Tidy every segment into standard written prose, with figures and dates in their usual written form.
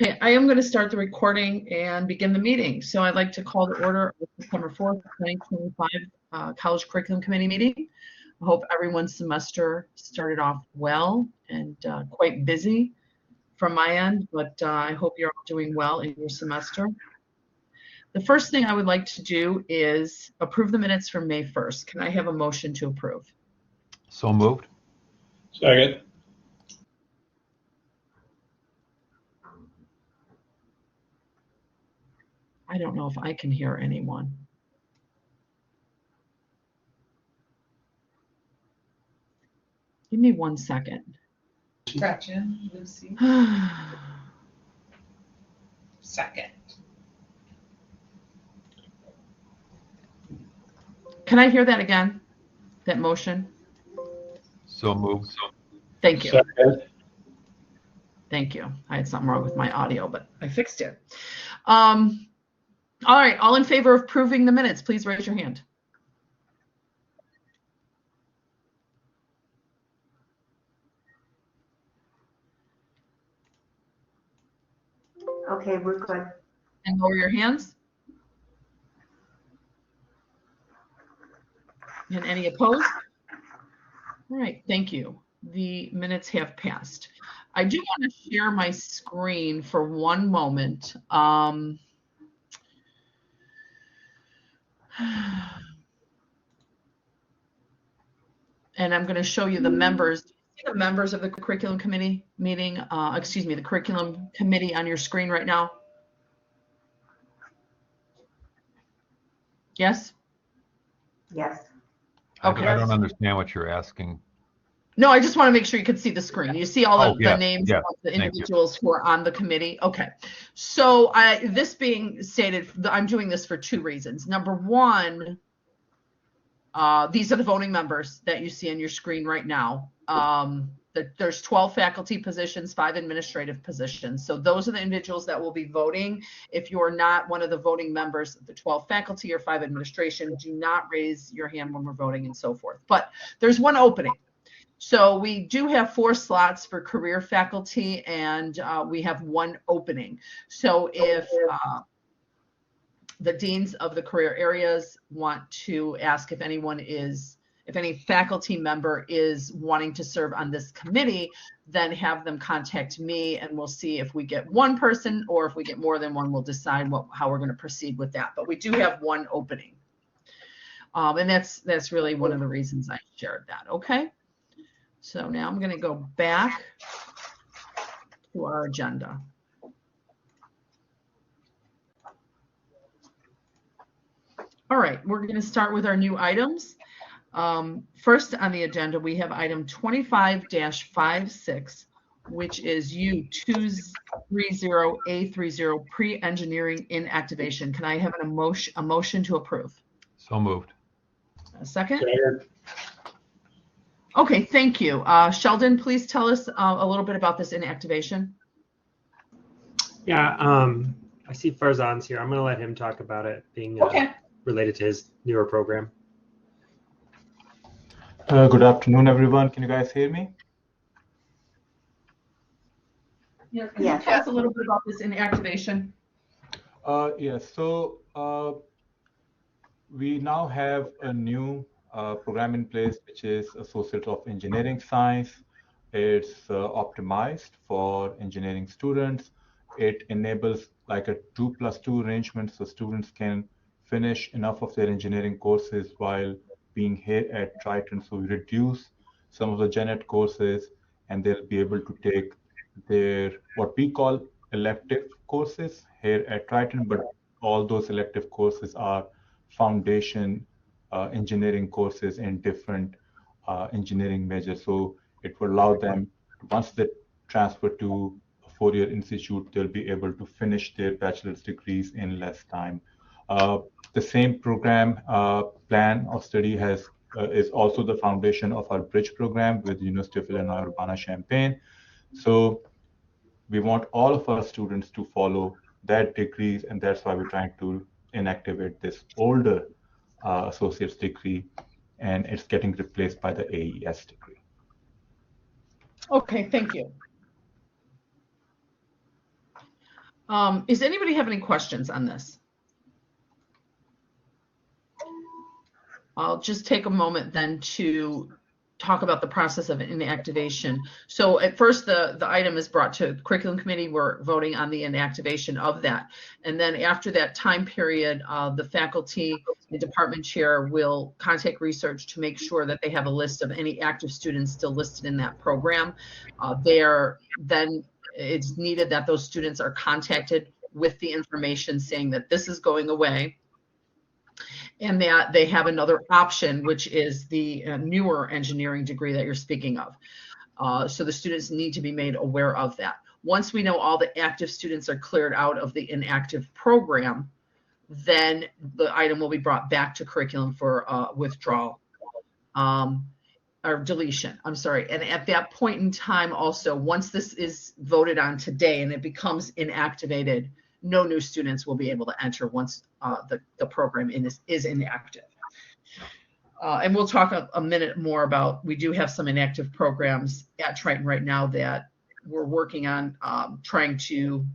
Okay, I am going to start the recording and begin the meeting. So I'd like to call to order September 4th, 2025 College Curriculum Committee meeting. I hope everyone's semester started off well and quite busy from my end, but I hope you're all doing well in your semester. The first thing I would like to do is approve the minutes from May 1st. Can I have a motion to approve? So moved. Second. I don't know if I can hear anyone. Give me 1 second. Gretchen, Lucy, second. Can I hear that again? That motion? So moved. Thank you. Second. Thank you. I had something wrong with my audio, but I fixed it. All right, all in favor of approving the minutes, please raise your hand. Okay, we're good. And lower your hands. And any opposed? All right, thank you. The minutes have passed. I do want to share my screen for one moment. And I'm going to show you the members. The members of the curriculum committee meeting, the curriculum committee on your screen right now. Yes? Yes. Okay. I don't understand what you're asking. No, I just want to make sure you can see the screen. You see all of the yes, names yes, of the individuals who are on the committee. Okay. So this being stated, I'm doing this for two reasons. Number one, these are the voting members that you see on your screen right now. There's 12 faculty positions, 5 administrative positions. So those are the individuals that will be voting. If you are not one of the voting members of the 12 faculty or 5 administration, do not raise your hand when we're voting and so forth. But there's one opening. So we do have 4 slots for career faculty, and we have 1 opening. So if the deans of the career areas want to ask if any faculty member is wanting to serve on this committee, then have them contact me, and we'll see if we get 1 person, or if we get more than 1, we'll decide how we're going to proceed with that. But we do have 1 opening. And that's really one of the reasons I shared that. Okay. So now I'm going to go back to our agenda. All right, we're going to start with our new items. First on the agenda, we have item 25-56, which is U230A30 pre-engineering inactivation. Can I have a motion to approve? So moved. A second? Second. Okay, thank you. Sheldon, please tell us a little bit about this inactivation. Yeah, I see Farzan's here. I'm going to let him talk about it being related to his newer program. Good afternoon, everyone. Can you guys hear me? Yes. Can you tell us a little bit about this inactivation? Yes. So we now have a new program in place, which is Associate of Engineering Science. It's optimized for engineering students. It enables like a 2+2 arrangement, so students can finish enough of their engineering courses while being here at Triton. So we reduce some of the gen ed courses, and they'll be able to take their what we call elective courses here at Triton, but all those elective courses are foundation engineering courses in different engineering majors. So it will allow them, once they transfer to a 4-year institute, they'll be able to finish their bachelor's degrees in less time. The same program plan of study is also the foundation of our bridge program with the University of Illinois Urbana-Champaign. So we want all of our students to follow that degrees, and that's why we're trying to inactivate this older associate's degree, and it's getting replaced by the AES degree. Okay, thank you. Does anybody have any questions on this? I'll just take a moment then to talk about the process of inactivation. So at first, the item is brought to the curriculum committee. We're voting on the inactivation of that. And then after that time period, the faculty, the department chair will contact research to make sure that they have a list of any active students still listed in that program. Then it's needed that those students are contacted with the information saying that this is going away, and that they have another option, which is the newer engineering degree that you're speaking of. So the students need to be made aware of that. Once we know all the active students are cleared out of the inactive program, then the item will be brought back to curriculum for withdrawal or deletion. I'm sorry. And at that point in time also, once this is voted on today and it becomes inactivated, no new students will be able to enter once the program is inactive. And we'll talk a minute more about, we do have some inactive programs at Triton right now that we're working on trying to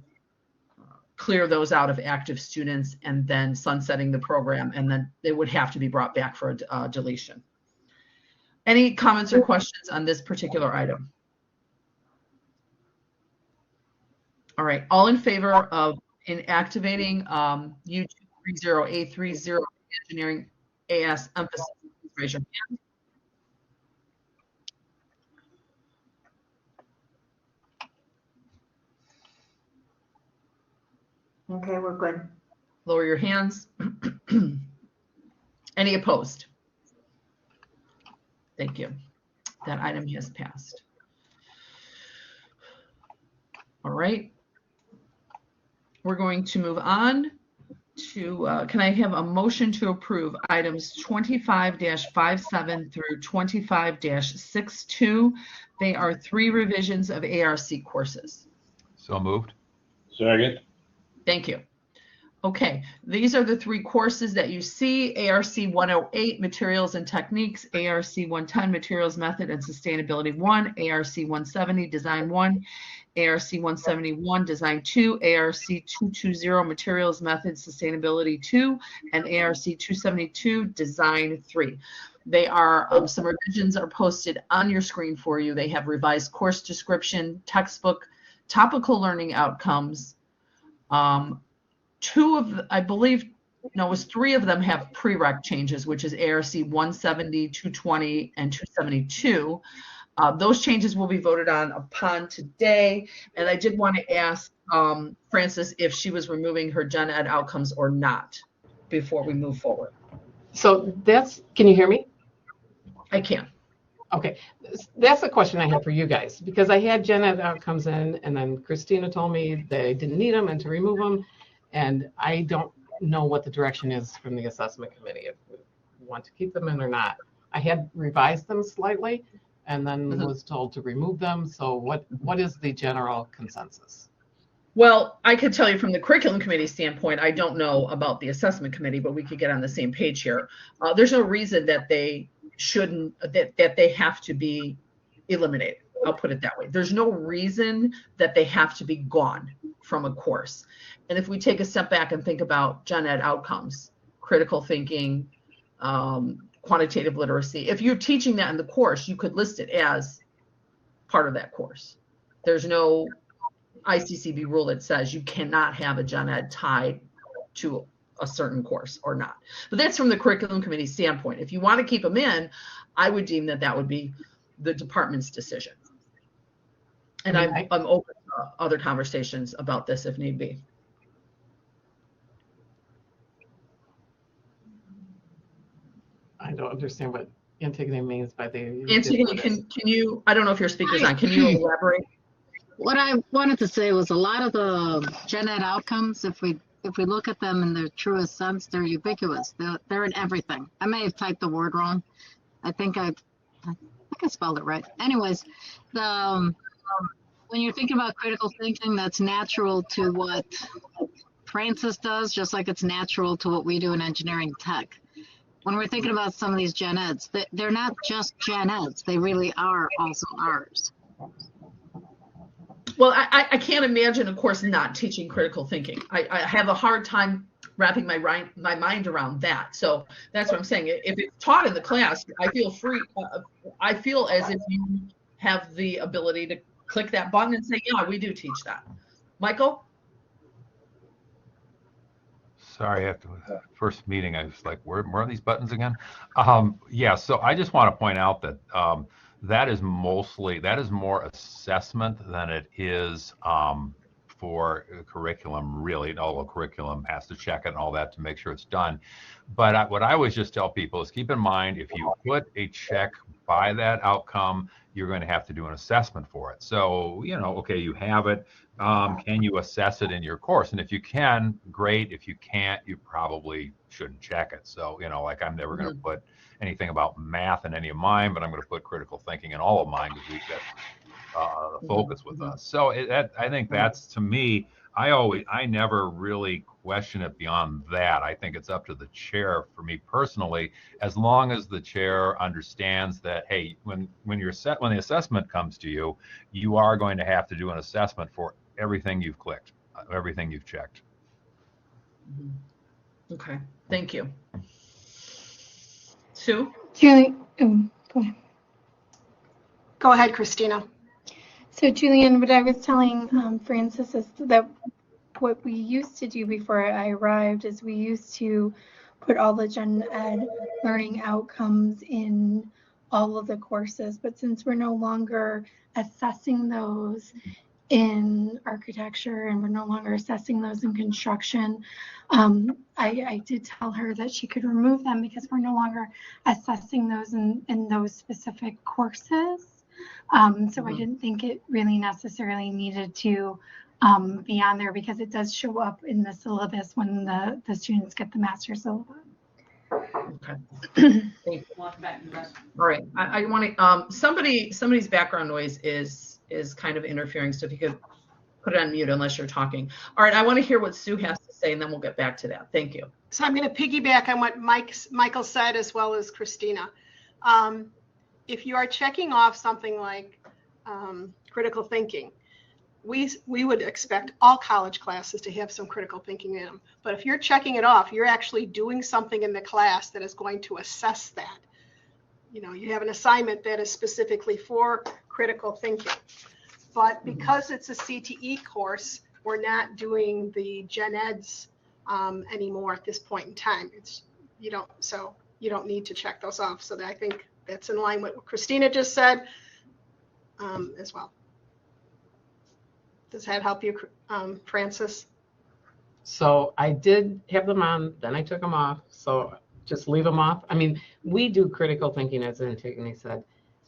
clear those out of active students and then sunsetting the program, and then they would have to be brought back for a deletion. Any comments or questions on this particular item? All right, all in favor of inactivating U230A30 engineering AS emphasis, please raise your hand. Okay, we're good. Lower your hands. Any opposed? Thank you. That item has passed. All right. We're going to move on to, can I have a motion to approve items 25-57 through 25-62? They are 3 revisions of ARC courses. So moved. Second. Thank you. Okay, these are the 3 courses that you see: ARC 108, Materials and Techniques; ARC 110, Materials, Method, and Sustainability 1; ARC 170, Design 1; ARC 171, Design 2; ARC 220, Materials, Method, Sustainability 2; and ARC 272, Design 3. They are, some revisions are posted on your screen for you. They have revised course description, textbook, topical learning outcomes. 2 of, I believe, no, it was 3 of them have prereq changes, which is ARC 170, 220, and 272. Those changes will be voted on upon today. And I did want to ask Frances if she was removing her gen ed outcomes or not before we move forward. So that's, can you hear me? I can. Okay, that's the question I had for you guys, because I had gen ed outcomes in, and then Christina told me they didn't need them and to remove them. And I don't know what the direction is from the assessment committee, if we want to keep them in or not. I had revised them slightly and then was told to remove them. So what is the general consensus? Well, I could tell you from the curriculum committee standpoint, I don't know about the assessment committee, but we could get on the same page here. There's no reason that they shouldn't, that they have to be eliminated. I'll put it that way. There's no reason that they have to be gone from a course. And if we take a step back and think about gen ed outcomes, critical thinking, quantitative literacy, if you're teaching that in the course, you could list it as part of that course. There's no ICCB rule that says you cannot have a gen ed tied to a certain course or not. But that's from the curriculum committee standpoint. If you want to keep them in, I would deem that that would be the department's decision. And I'm open to other conversations about this if need be. I don't understand what Antigone means by the. Antigone, can you, I don't know if your speaker's on, can you elaborate? What I wanted to say was a lot of the gen ed outcomes, if we look at them in their truest sense, they're ubiquitous. They're in everything. I may have typed the word wrong. I think I spelled it right. Anyways, when you're thinking about critical thinking, that's natural to what Francis does, just like it's natural to what we do in engineering tech. When we're thinking about some of these gen eds, they're not just gen eds. They really are also ours. Well, I can't imagine, of course, not teaching critical thinking. I have a hard time wrapping my mind around that. So that's what I'm saying. If it's taught in the class, I feel free. I feel as if you have the ability to click that button and say, yeah, we do teach that. Michael? Sorry, after the first meeting, I was like, where are these buttons again? Yeah, so I just want to point out that that is more assessment than it is for curriculum, really. Although curriculum has to check it and all that to make sure it's done. But what I always just tell people is keep in mind, if you put a check by that outcome, you're going to have to do an assessment for it. So, okay, you have it. Can you assess it in your course? And if you can, great. If you can't, you probably shouldn't check it. So, like I'm never going to put anything about math in any of mine, but I'm going to put critical thinking in all of mine because we've got the focus with us. So I think that's, to me, I never really question it beyond that. I think it's up to the chair for me personally, as long as the chair understands that, hey, when the assessment comes to you, you are going to have to do an assessment for everything you've clicked, everything you've checked. Okay, thank you. Sue? Julie, go ahead. Go ahead, Christina. So Julian, what I was telling Francis is that what we used to do before I arrived is we used to put all the gen ed learning outcomes in all of the courses, but since we're no longer assessing those in architecture and we're no longer assessing those in construction, I did tell her that she could remove them because we're no longer assessing those in those specific courses. So I didn't think it really necessarily needed to be on there because it does show up in the syllabus when the students get the master syllabus. Okay. Thank you. All right. I want to, somebody's background noise is kind of interfering. So if you could put it on mute unless you're talking. All right. I want to hear what Sue has to say and then we'll get back to that. Thank you. So I'm going to piggyback on what Michael said as well as Christina. If you are checking off something like critical thinking, we would expect all college classes to have some critical thinking in them. But if you're checking it off, you're actually doing something in the class that is going to assess that. You have an assignment that is specifically for critical thinking. But because it's a CTE course, we're not doing the gen eds anymore at this point in time. You don't need to check those off. So I think that's in line with what Christina just said as well. Does that help you, Francis? So I did have them on, then I took them off. So just leave them off. I mean, we do critical thinking, as Antigone said,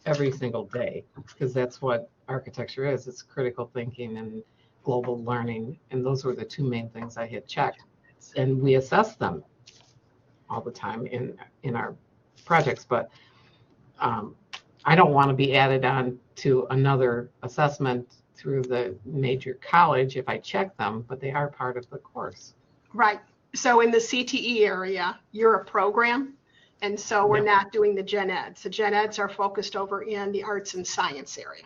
every single day, because that's what architecture is. It's critical thinking and global learning. And those were the two main things I had checked. And we assess them all the time in our projects. But I don't want to be added on to another assessment through the major college if I check them, but they are part of the course. Right. So in the CTE area, you're a program, and so we're not doing the gen eds. The gen eds are focused over in the arts and science area.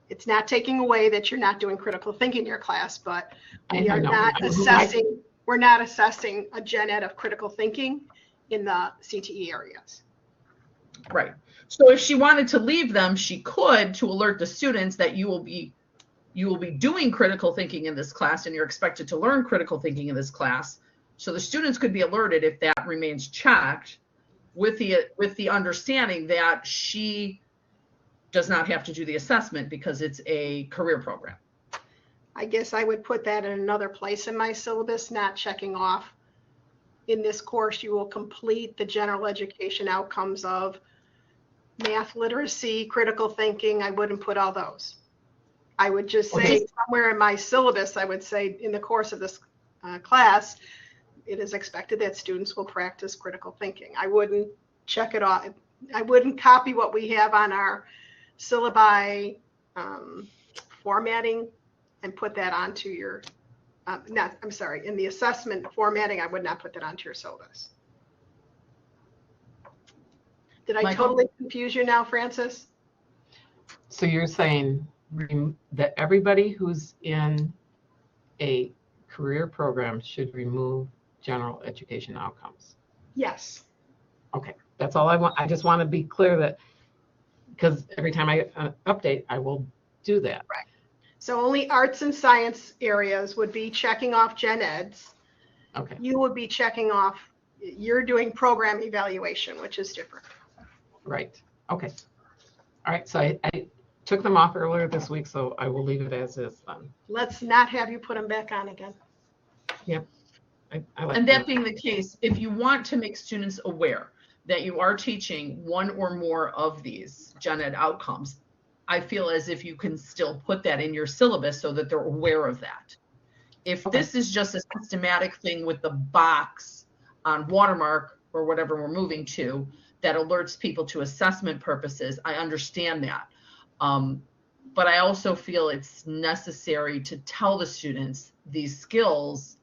It's not taking away that you're not doing critical thinking in your class, but we're not assessing a gen ed of critical thinking in the CTE areas. Right. So if she wanted to leave them, she could, to alert the students that you will be doing critical thinking in this class and you're expected to learn critical thinking in this class. So the students could be alerted if that remains checked, with the understanding that she does not have to do the assessment because it's a career program. I guess I would put that in another place in my syllabus, not checking off. In this course, you will complete the general education outcomes of math literacy, critical thinking. I wouldn't put all those. I would just say somewhere in my syllabus, I would say in the course of this class, it is expected that students will practice critical thinking. I wouldn't check it off. I wouldn't copy what we have on our syllabi formatting and put that onto your, in the assessment formatting, I would not put that onto your syllabus. Did I totally confuse you now, Francis? So you're saying that everybody who's in a career program should remove general education outcomes. Yes. Okay, that's all I want. I just want to be clear that, because every time I update, I will do that. Right. So only arts and science areas would be checking off gen eds. Okay. You would be checking off, you're doing program evaluation, which is different. Right. Okay. All right. So I took them off earlier this week, so I will leave it as is then. Let's not have you put them back on again. Yep. I like And that being the case, if you want to make students aware that you are teaching one or more of these gen ed outcomes, I feel as if you can still put that in your syllabus so that they're aware of that. If this is just a systematic thing with the box on watermark or whatever we're moving to that alerts people to assessment purposes, I understand that. But I also feel it's necessary to tell the students these skills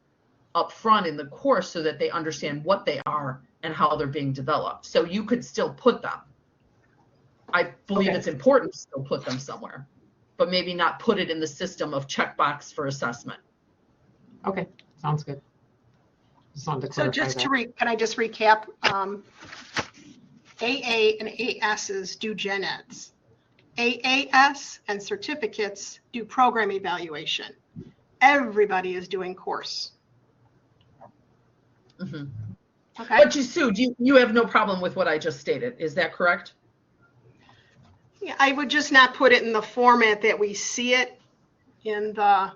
up front in the course so that they understand what they are and how they're being developed. So you could still put them. I believe it's important to still put them somewhere, but maybe not put it in the system of checkbox for assessment. Okay, sounds good. Just wanted to So clarify just that. to can I just recap? AA and ASs do gen eds. AAS and certificates do program evaluation. Everybody is doing course. Mm-hmm. Okay. But Sue, you have no problem with what I just stated. Is that correct? Yeah, I would just not put it in the format that we see it in the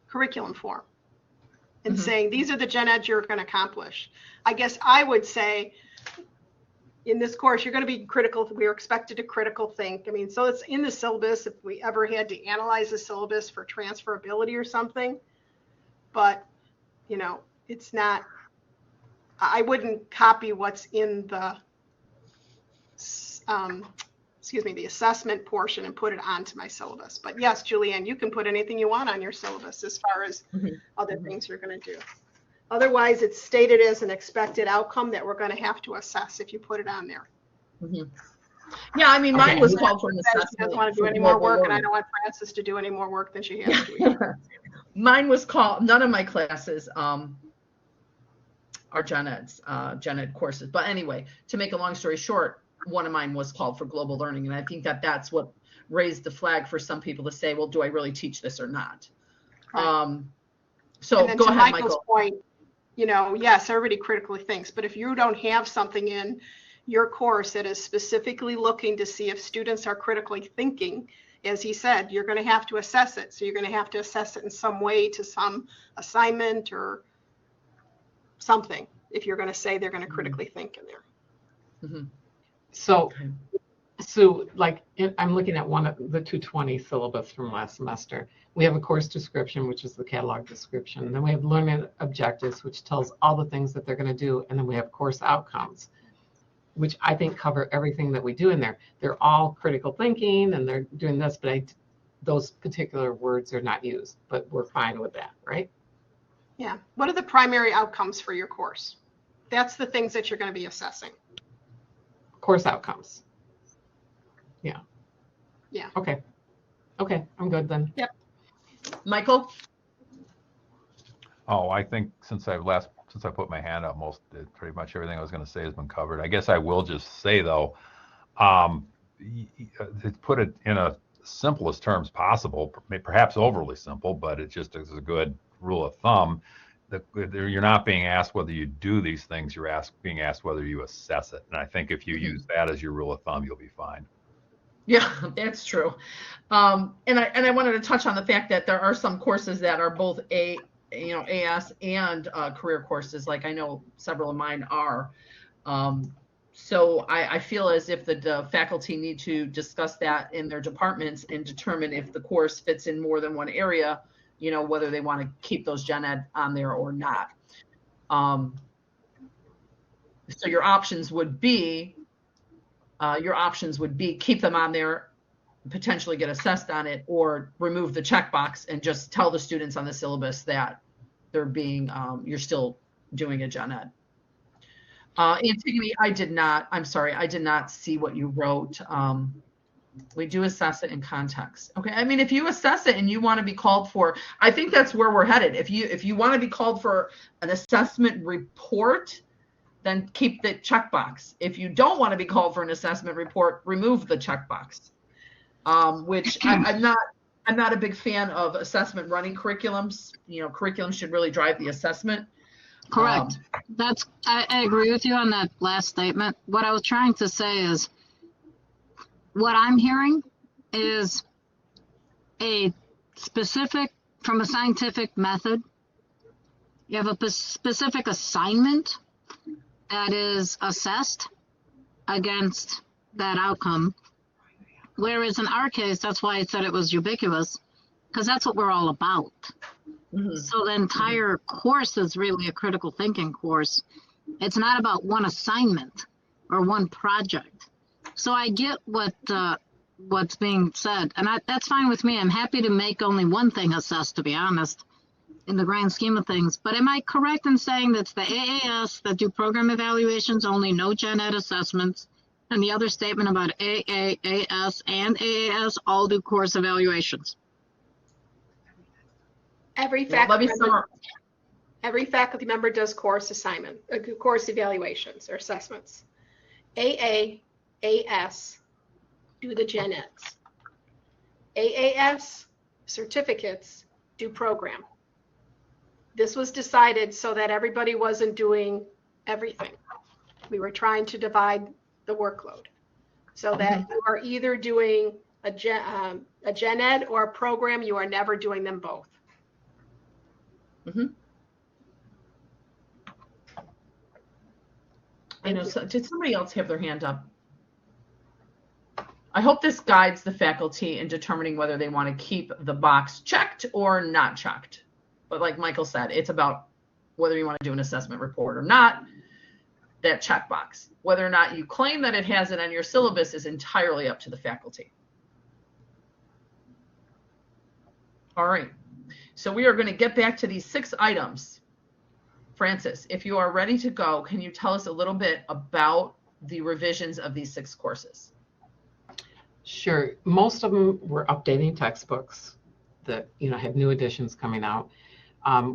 curriculum form and saying these are the gen eds you're going to accomplish. I guess I would say in this course you're going to be critical. We are expected to critical think. I mean, so it's in the syllabus if we ever had to analyze the syllabus for transferability or something. But you know, it's not. I wouldn't copy what's in the the assessment portion and put it onto my syllabus. But yes, Julianne, you can put anything you want on your syllabus as far as other things you're going to do. Otherwise, it's stated as an expected outcome that we're going to have to assess if you put it on there. Yeah, I mean, mine was called for an assessment. She doesn't want to do any more work, and I don't want Frances to do any more work than she has to. Mine was called, none of my classes are gen ed courses. But anyway, to make a long story short, one of mine was called for global learning. And I think that that's what raised the flag for some people to say, well, do I really teach this or not? Right. So and then go to ahead, Michael's Michael. point, you know, yes, everybody critically thinks, but if you don't have something in your course that is specifically looking to see if students are critically thinking, as he said, you're going to have to assess it. So you're going to have to assess it in some way to some assignment or something if you're going to say they're going to critically think in there. So like I'm looking at one of the 220 syllabus from last semester. We have a course description, which is the catalog description. Then we have learning objectives, which tells all the things that they're going to do. And then we have course outcomes, which I think cover everything that we do in there. They're all critical thinking and they're doing this, but those particular words are not used, but we're fine with that, right? Yeah. What are the primary outcomes for your course? That's the things that you're going to be assessing. Course outcomes. Yeah. Yeah. Okay. Okay, I'm good then. Yep. Michael? Oh, I think since I put my hand up, pretty much everything I was going to say has been covered. I guess I will just say though, to put it in a simplest terms possible, perhaps overly simple, but it just is a good rule of thumb. You're not being asked whether you do these things. You're being asked whether you assess it. And I think if you use that as your rule of thumb, you'll be fine. Yeah, that's true. And I wanted to touch on the fact that there are some courses that are both AS and career courses, like I know several of mine are. So I feel as if the faculty need to discuss that in their departments and determine if the course fits in more than one area, you know, whether they want to keep those gen ed on there or not. So your options would be keep them on there, potentially get assessed on it, or remove the checkbox and just tell the students on the syllabus that they're being, you're still doing a gen ed. Antigone, I did not see what you wrote. We do assess it in context. Okay. I mean, if you assess it and you want to be called for, I think that's where we're headed. If you want to be called for an assessment report, then keep the checkbox. If you don't want to be called for an assessment report, remove the checkbox. Which I'm not a big fan of assessment running curriculums. You know, curriculum should really drive the assessment. Correct. I agree with you on that last statement. What I was trying to say is, what I'm hearing is a specific, from a scientific method, you have a specific assignment that is assessed against that outcome. Whereas in our case, that's why I said it was ubiquitous, because that's what we're all about. Mm-hmm. So the entire course is really a critical thinking course. It's not about one assignment or one project. So I get what's being said, and that's fine with me. I'm happy to make only one thing assessed, to be honest, in the grand scheme of things. But am I correct in saying that's the AAS that do program evaluations only, no gen ed assessments, and the other statement about AAAS and AAS all do course evaluations? Every faculty member does course assignment, course evaluations or assessments. AAAS do the gen eds. AAS certificates do program. This was decided so that everybody wasn't doing everything. We were trying to divide the workload so that you are either doing a gen ed or a program. You are never doing them both. Mm-hmm. I know. So, did somebody else have their hand up? I hope this guides the faculty in determining whether they want to keep the box checked or not checked. But like Michael said, it's about whether you want to do an assessment report or not. That checkbox. Whether or not you claim that it has it on your syllabus is entirely up to the faculty. All right. So we are going to get back to these 6 items. Francis, if you are ready to go, can you tell us a little bit about the revisions of these 6 courses? Sure. Most of them were updating textbooks that, had new editions coming out.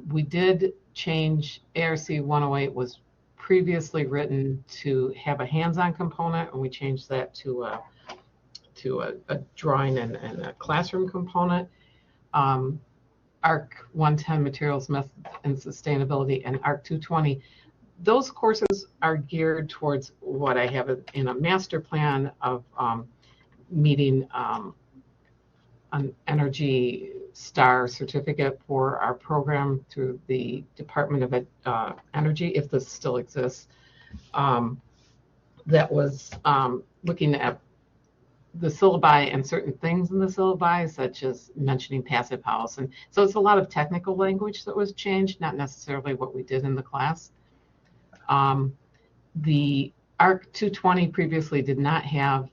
We did change ARC 108 was previously written to have a hands-on component, and we changed that to a drawing and a classroom component. ARC 110 Materials, Method, and Sustainability, and ARC 220, those courses are geared towards what I have in a master plan of meeting an Energy Star certificate for our program through the Department of Energy, if this still exists. That was looking at the syllabi and certain things in the syllabi, such as mentioning passive house. And so it's a lot of technical language that was changed, not necessarily what we did in the class. The ARC 220 previously did not have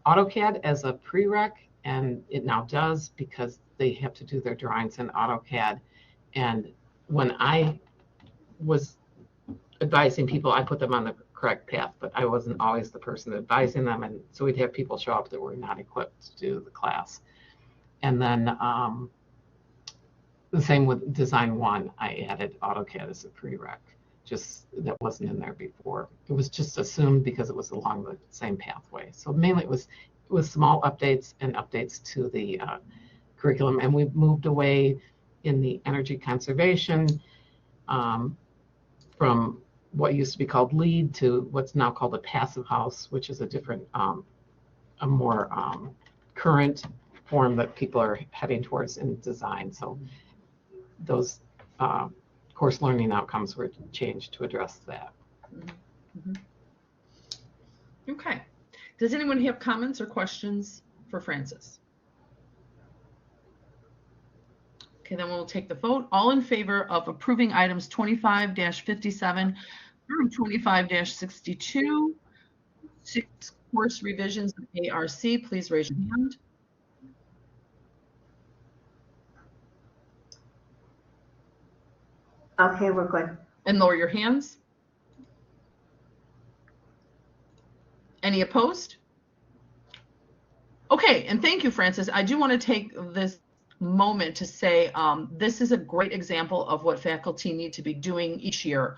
AutoCAD as a prereq, and it now does because they have to do their drawings in AutoCAD. And when I was advising people, I put them on the correct path, but I wasn't always the person advising them, and so we'd have people show up that were not equipped to do the class. And then the same with Design 1, I added AutoCAD as a prereq, just that wasn't in there before. It was just assumed because it was along the same pathway. So mainly it was small updates and updates to the curriculum, and we've moved away in the energy conservation from what used to be called LEED to what's now called a passive house, which is a different, a more current form that people are heading towards in design. So those course learning outcomes were changed to address that. Mm-hmm. Okay. Does anyone have comments or questions for Francis? Okay, then we'll take the vote. All in favor of approving items 25-57 through 25-62, 6 course revisions of ARC, please raise your hand. Okay, we're good. And lower your hands. Any opposed? Okay, and thank you, Francis. I do want to take this moment to say this is a great example of what faculty need to be doing each year.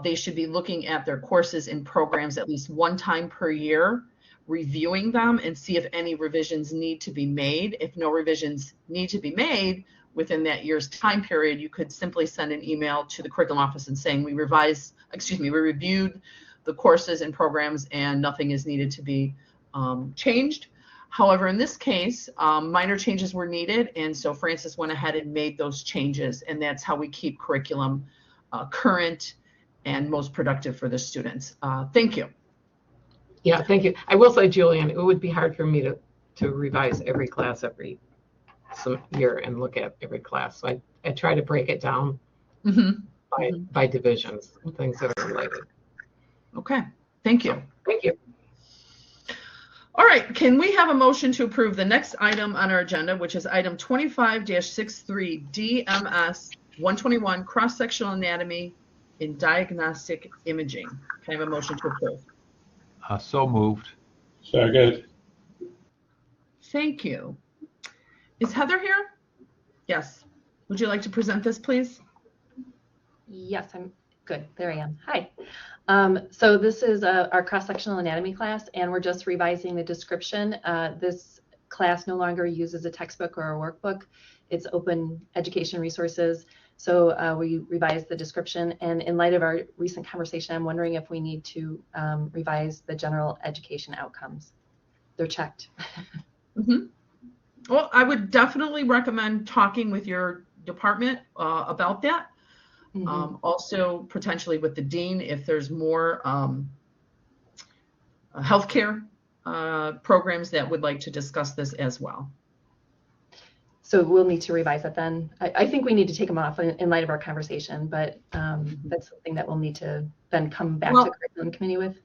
They should be looking at their courses and programs at least one time per year, reviewing them and see if any revisions need to be made. If no revisions need to be made within that year's time period, you could simply send an email to the curriculum office and saying we reviewed the courses and programs and nothing is needed to be changed. However, in this case, minor changes were needed, and so Francis went ahead and made those changes, and that's how we keep curriculum current and most productive for the students. Thank you. Yeah, thank you. I will say, Julian, it would be hard for me to revise every class every year and look at every class. So I try to break it down by divisions, things that are related. Okay, thank you. Thank you. All right, can we have a motion to approve the next item on our agenda, which is item 25-63 DMS 121, cross-sectional anatomy in diagnostic imaging. Can I have a motion to approve? So moved. Second. Thank you. Is Heather here? Yes. Would you like to present this, please? Yes, I'm good. There I am. Hi. So this is our cross-sectional anatomy class, and we're just revising the description. This class no longer uses a textbook or a workbook. It's open education resources. So we revised the description, and in light of our recent conversation, I'm wondering if we need to revise the general education outcomes. They're checked. Well, I would definitely recommend talking with your department about that. Also potentially with the dean if there's more healthcare programs that would like to discuss this as well. So we'll need to revise it then. I think we need to take them off in light of our conversation, but that's something that we'll need to then come back to curriculum committee with.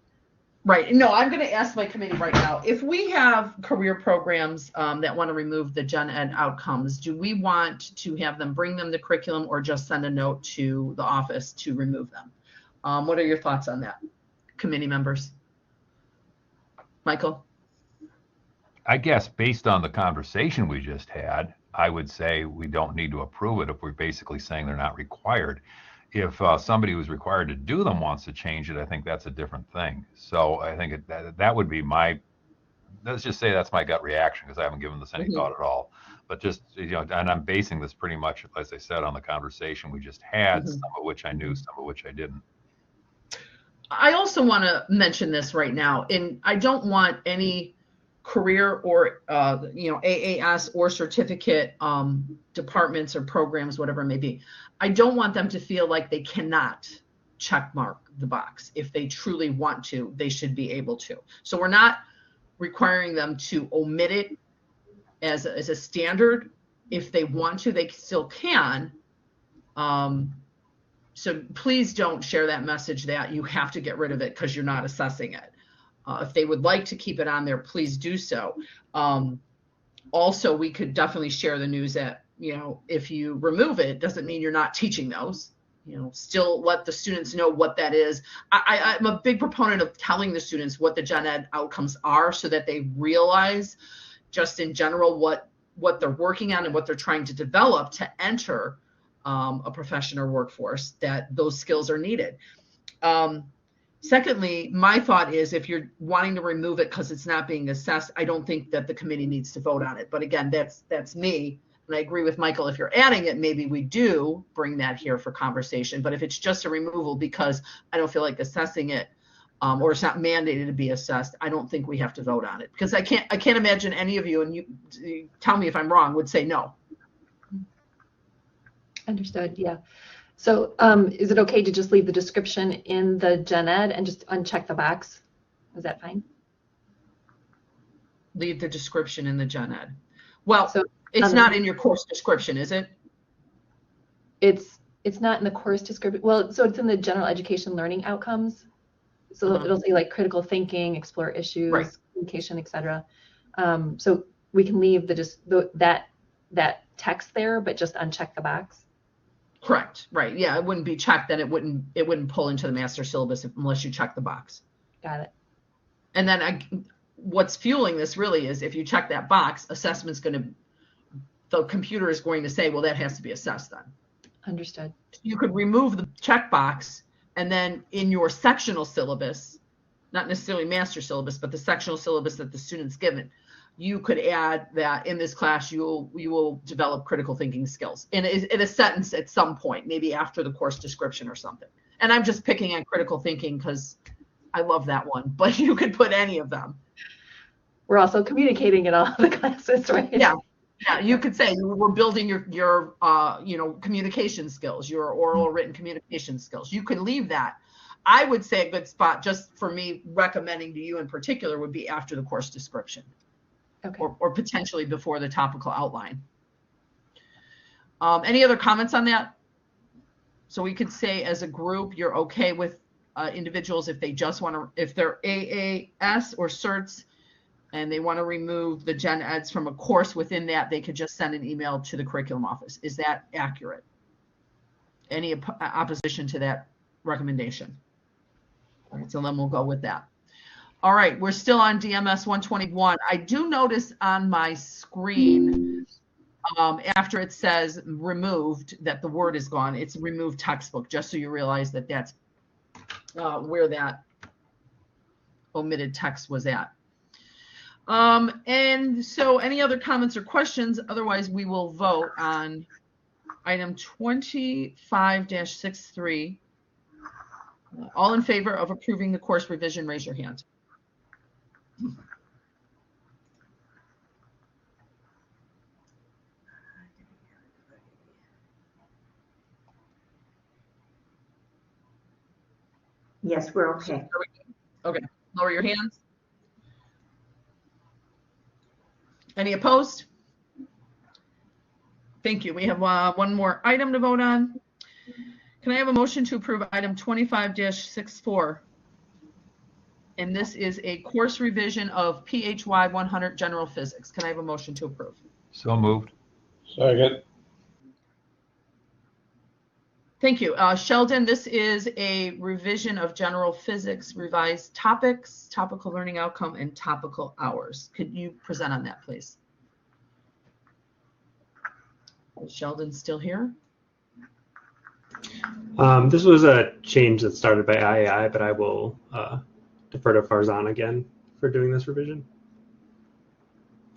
Right. No, I'm going to ask my committee right now. If we have career programs that want to remove the gen ed outcomes, do we want to have them bring them to curriculum or just send a note to the office to remove them? What are your thoughts on that, committee members? Michael? I guess based on the conversation we just had, I would say we don't need to approve it if we're basically saying they're not required. If somebody who's required to do them wants to change it, I think that's a different thing. So I think that would be my, let's just say that's my gut reaction because I haven't given this any thought at all. But just, you know, and I'm basing this pretty much, as I said, on the conversation we just had, some of which I knew, some of which I didn't. I also want to mention this right now, and I don't want any career or AAS or certificate departments or programs, whatever it may be. I don't want them to feel like they cannot check mark the box. If they truly want to, they should be able to. So we're not requiring them to omit it as a standard. If they want to, they still can. So please don't share that message that you have to get rid of it because you're not assessing it. If they would like to keep it on there, please do so. Also, we could definitely share the news that, if you remove it, doesn't mean you're not teaching those. Still let the students know what that is. I'm a big proponent of telling the students what the gen ed outcomes are so that they realize just in general what they're working on and what they're trying to develop to enter a profession or workforce, that those skills are needed. Secondly, my thought is if you're wanting to remove it because it's not being assessed, I don't think that the committee needs to vote on it. But again, that's me. And I agree with Michael, if you're adding it, maybe we do bring that here for conversation. But if it's just a removal because I don't feel like assessing it or it's not mandated to be assessed, I don't think we have to vote on it. Because I can't imagine any of you, and you tell me if I'm wrong, would say no. Understood, yeah. So is it okay to just leave the description in the gen ed and just uncheck the box? Is that fine? Leave the description in the gen ed. Well, so, it's not in your course description, is it? It's not in the course description. Well, so it's in the general education learning outcomes. So it'll say like critical thinking, explore issues, right, communication, etc. So we can leave that text there, but just uncheck the box. Correct. Right. Yeah, it wouldn't be checked. Then it wouldn't pull into the master syllabus unless you check the box. Got it. And then what's fueling this really is if you check that box, the computer is going to say, well, that has to be assessed then. Understood. You could remove the checkbox, and then in your sectional syllabus, not necessarily master syllabus, but the sectional syllabus that the student's given, you could add that in this class you will develop critical thinking skills in a sentence at some point, maybe after the course description or something. And I'm just picking on critical thinking because I love that one, but you could put any of them. We're also communicating in all the classes, right? Yeah, you could say we're building your communication skills, your oral or written communication skills. You could leave that. I would say a good spot, just for me recommending to you in particular, would be after the course description. Okay. Or potentially before the topical outline. Any other comments on that? So we could say as a group, you're okay with individuals if they just want to, if they're AAS or certs and they want to remove the gen eds from a course within that, they could just send an email to the curriculum office. Is that accurate? Any opposition to that recommendation? All right, so then we'll go with that. All right, we're still on DMS 121. I do notice on my screen, after it says removed, that the word is gone. It's removed textbook, just so you realize that that's where that omitted text was at. And so any other comments or questions? Otherwise, we will vote on item 25-63. All in favor of approving the course revision, raise your hand. Yes, we're okay. Okay, lower your hands. Any opposed? Thank you. We have one more item to vote on. Can I have a motion to approve item 25-64? And this is a course revision of PHY 100 General Physics. Can I have a motion to approve? So moved. Second. Thank you. Sheldon, this is a revision of General Physics, revised topics, topical learning outcome, and topical hours. Could you present on that, please? Is Sheldon still here? This was a change that started by IAI, but I will defer to Farzan again for doing this revision.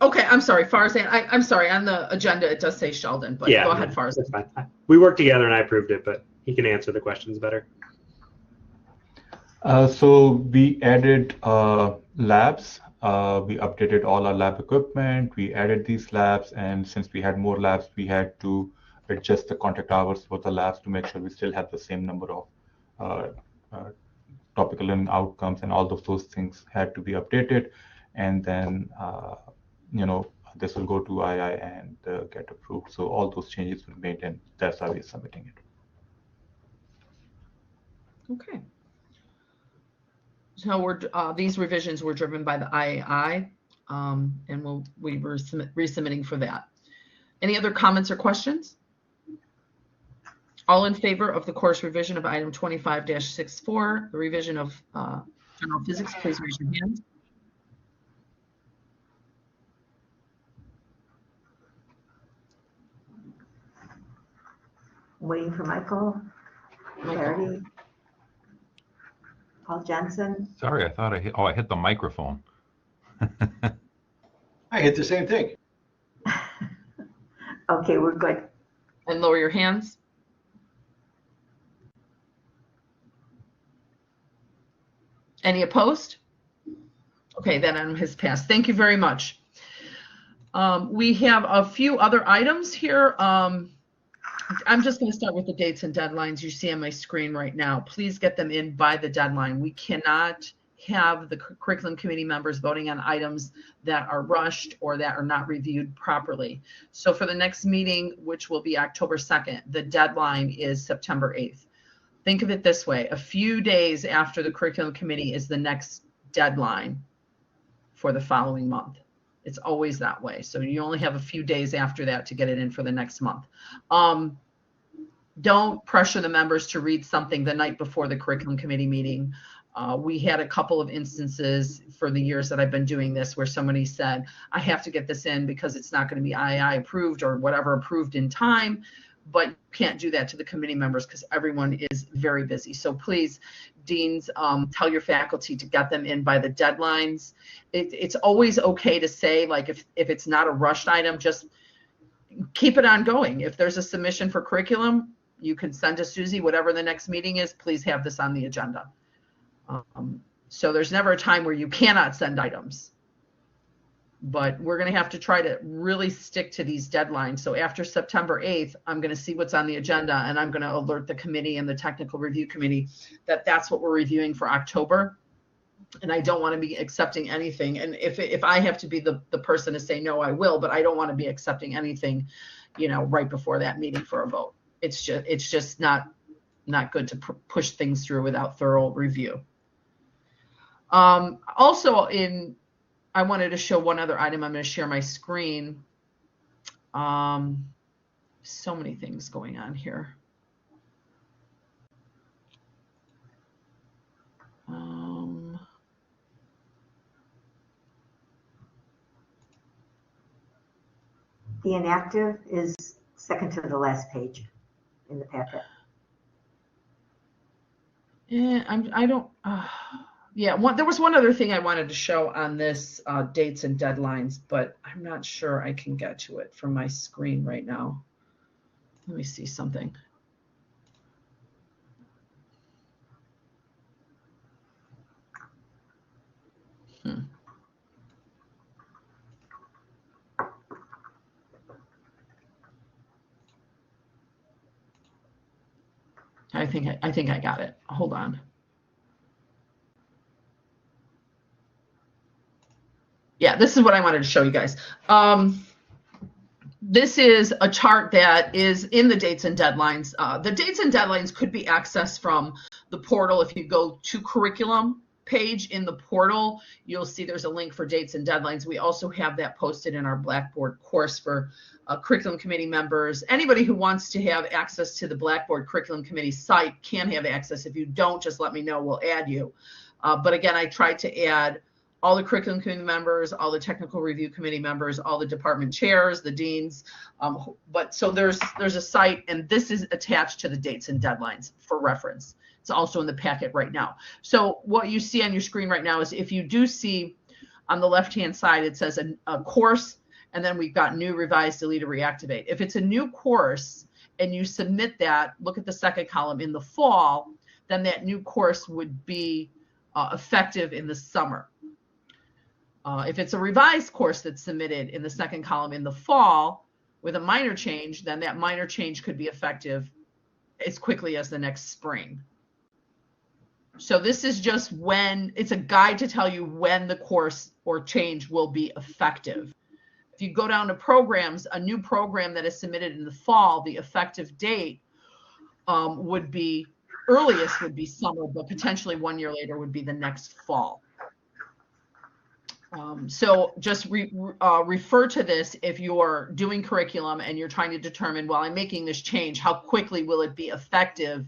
Okay, I'm sorry, Farzan. I'm sorry, on the agenda it does say Sheldon, but Yeah, go ahead, Farzan. That's fine. We worked together and I approved it, but he can answer the questions better. So we added labs. We updated all our lab equipment. We added these labs, and since we had more labs, we had to adjust the contact hours for the labs to make sure we still have the same number of topical learning outcomes, and all of those things had to be updated. And then this will go to II and get approved. So all those changes were made, and that's how we're submitting it. Okay. So these revisions were driven by the IAI, and we were resubmitting for that. Any other comments or questions? All in favor of the course revision of item 25-64, the revision of General Physics, please raise your hand. Waiting for Michael. Clarity. Paul Jensen. Sorry, I thought I hit the microphone. I hit the same thing. Okay, we're good. And lower your hands. Any opposed? Okay, that item has passed. Thank you very much. We have a few other items here. I'm just going to start with the dates and deadlines you see on my screen right now. Please get them in by the deadline. We cannot have the curriculum committee members voting on items that are rushed or that are not reviewed properly. So for the next meeting, which will be October 2nd, the deadline is September 8th. Think of it this way: a few days after the curriculum committee is the next deadline for the following month. It's always that way. So you only have a few days after that to get it in for the next month. Don't pressure the members to read something the night before the curriculum committee meeting. We had a couple of instances for the years that I've been doing this where somebody said, I have to get this in because it's not going to be II approved or whatever approved in time, but you can't do that to the committee members because everyone is very busy. So please, deans, tell your faculty to get them in by the deadlines. It's always okay to say, like, if it's not a rushed item, just keep it ongoing. If there's a submission for curriculum, you can send to Susie, whatever the next meeting is, please have this on the agenda. So there's never a time where you cannot send items, but we're going to have to try to really stick to these deadlines. So after September 8th, I'm going to see what's on the agenda, and I'm going to alert the committee and the technical review committee that that's what we're reviewing for October. And I don't want to be accepting anything. And if I have to be the person to say no, I will, but I don't want to be accepting anything, right before that meeting for a vote. It's just not good to push things through without thorough review. Also, I wanted to show one other item. I'm going to share my screen. So many things going on here. The inactive is second to the last page in the packet. Yeah, I don't. Yeah, there was one other thing I wanted to show on this dates and deadlines, but I'm not sure I can get to it from my screen right now. Let me see something. I think I got it. Hold on. Yeah, this is what I wanted to show you guys. This is a chart that is in the dates and deadlines. The dates and deadlines could be accessed from the portal. If you go to curriculum page in the portal, you'll see there's a link for dates and deadlines. We also have that posted in our Blackboard course for curriculum committee members. Anybody who wants to have access to the Blackboard curriculum committee site can have access. If you don't, just let me know, we'll add you. But again, I tried to add all the curriculum committee members, all the technical review committee members, all the department chairs, the deans. But so there's a site, and this is attached to the dates and deadlines for reference. It's also in the packet right now. So what you see on your screen right now is, if you do see on the left-hand side, it says a course, and then we've got new, revised, delete, or reactivate. If it's a new course and you submit that, look at the second column, in the fall, then that new course would be effective in the summer. If it's a revised course that's submitted in the second column in the fall with a minor change, then that minor change could be effective as quickly as the next spring. So this is just when, it's a guide to tell you when the course or change will be effective. If you go down to programs, a new program that is submitted in the fall, the effective date would be, earliest would be summer, but potentially 1 year later would be the next fall. So just refer to this if you're doing curriculum and you're trying to determine, well, I'm making this change, how quickly will it be effective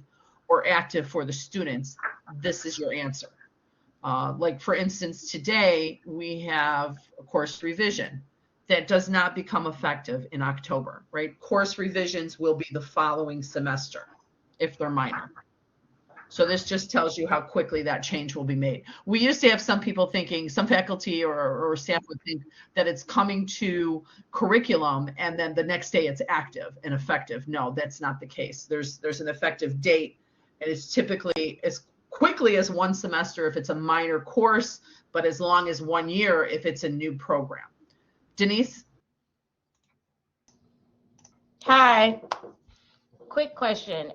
or active for the students? This is your answer. Like for instance, today we have a course revision that does not become effective in October, right? Course revisions will be the following semester if they're minor. So this just tells you how quickly that change will be made. We used to have some people thinking, some faculty or staff would think that it's coming to curriculum and then the next day it's active and effective. No, that's not the case. There's an effective date, and it's typically as quickly as one semester if it's a minor course, but as long as 1 year if it's a new program. Denise? Hi. Quick question.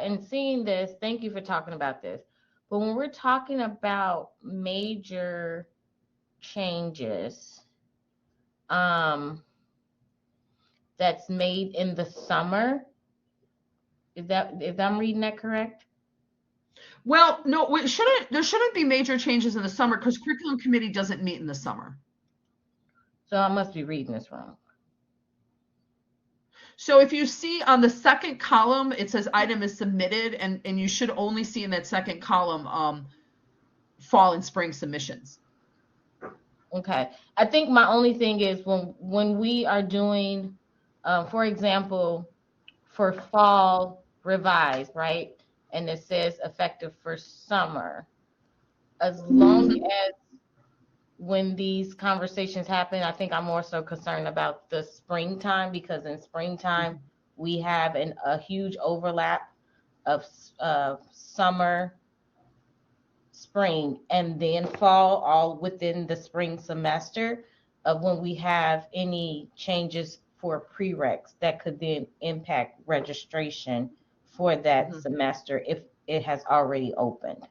In seeing this, thank you for talking about this. But when we're talking about major changes, that's made in the summer, is I'm reading that correct? Well, no, there shouldn't be major changes in the summer because curriculum committee doesn't meet in the summer. So I must be reading this wrong. So if you see on the second column, it says item is submitted, and you should only see in that second column fall and spring submissions. Okay. I think my only thing is when we are doing, for example, for fall revise, right? And it says effective for summer. As long as when these conversations happen, I think I'm more so concerned about the springtime, because in springtime we have a huge overlap of summer, spring, and then fall, all within the spring semester, of when we have any changes for prereqs that could then impact registration for that semester if it has already opened.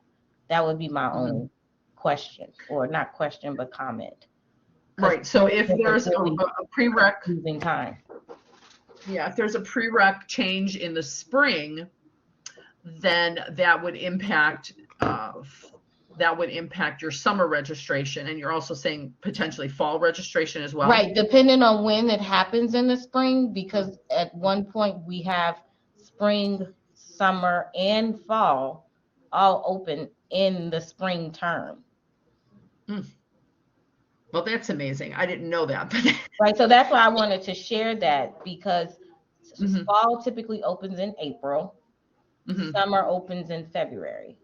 That would be my only question, or not question, but comment. Right. So if there's a prereq, losing time. Yeah, if there's a prereq change in the spring, then that would impact your summer registration, and you're also saying potentially fall registration as well. Right, depending on when it happens in the spring, because at one point we have spring, summer, and fall all open in the spring term. Well, that's amazing. I didn't know that. Right, so that's why I wanted to share that, because fall typically opens in April, summer opens in February,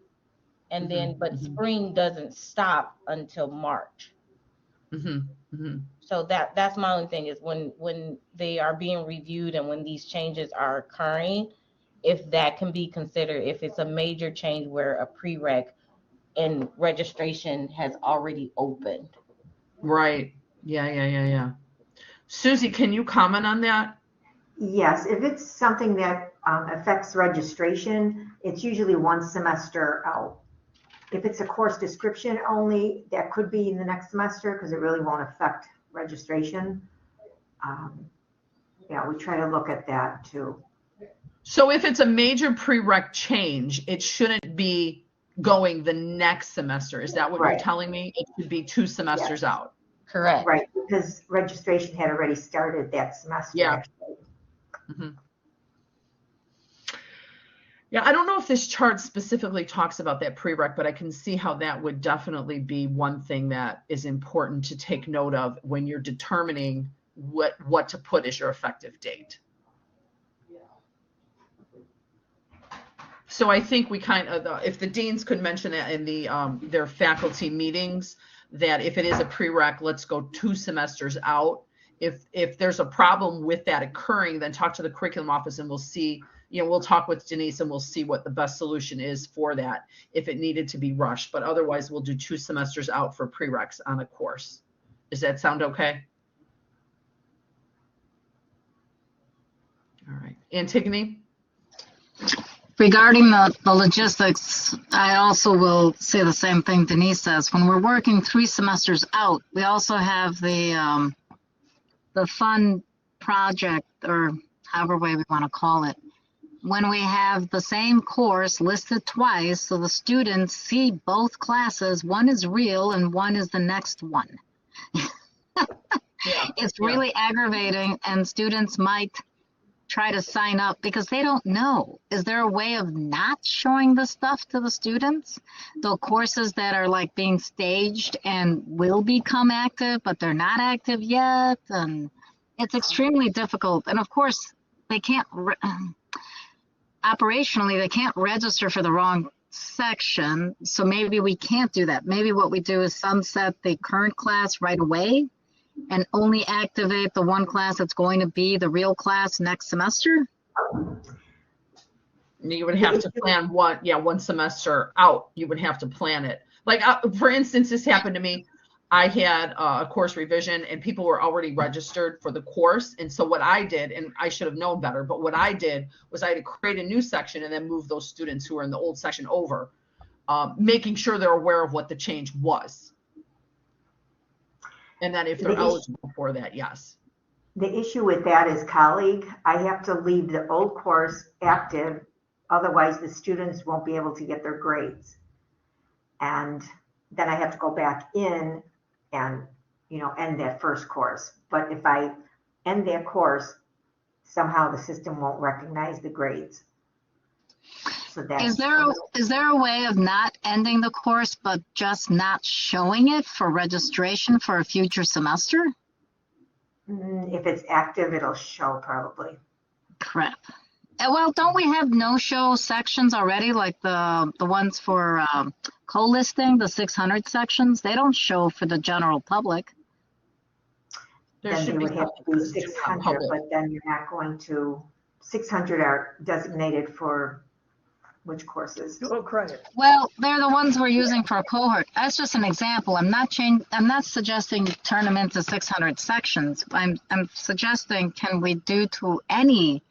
and then but spring doesn't stop until March. So that's my only thing, is when they are being reviewed and when these changes are occurring, if that can be considered, if it's a major change where a prereq and registration has already opened. Right. Yeah. Susie, can you comment on that? Yes, if it's something that affects registration, it's usually one semester out. If it's a course description only, that could be in the next semester because it really won't affect registration. Yeah, we try to look at that too. So if it's a major prereq change, it shouldn't be going the next semester. Is that what you're telling me? It should be 2 semesters out. Correct. Right, because registration had already started that semester. Yeah. Yeah, I don't know if this chart specifically talks about that prereq, but I can see how that would definitely be one thing that is important to take note of when you're determining what to put as your effective date. So I think we kind of, if the deans could mention that in their faculty meetings, that if it is a prereq, let's go 2 semesters out. If there's a problem with that occurring, then talk to the curriculum office and we'll see, we'll talk with Denise and we'll see what the best solution is for that if it needed to be rushed. But otherwise, we'll do 2 semesters out for prereqs on a course. Does that sound okay? All right. Antigone? Regarding the logistics, I also will say the same thing Denise says. When we're working 3 semesters out, we also have the fun project, or however way we want to call it, when we have the same course listed twice, so the students see both classes. One is real and one is the next one. It's really aggravating, and students might try to sign up because they don't know. Is there a way of not showing the stuff to the students? The courses that are like being staged and will become active, but they're not active yet. And it's extremely difficult. And of course, they can't, operationally, they can't register for the wrong section. So maybe we can't do that. Maybe what we do is sunset the current class right away and only activate the one class that's going to be the real class next semester? You would have to plan one semester out. You would have to plan it. Like, for instance, this happened to me. I had a course revision and people were already registered for the course. And so what I did, and I should have known better, but what I did was I had to create a new section and then move those students who were in the old section over, making sure they're aware of what the change was. And then if they're eligible for that, yes. The issue with that is, colleague, I have to leave the old course active. Otherwise, the students won't be able to get their grades. And then I have to go back in and, end that first course. But if I end that course, somehow the system won't recognize the grades. So that's Is there a way of not ending the course, but just not showing it for registration for a future semester? if it's active, it'll show probably. Crap. Well, don't we have no-show sections already, like the ones for co-listing, the 600 sections? They don't show for the general public. There Then should they be would have to be 600, public. but then you're not going to, 600 are designated for which courses? Dual credit. Well, they're the ones we're using for a cohort. That's just an example. I'm not suggesting you turn them into 600 sections. I'm suggesting, can we do to any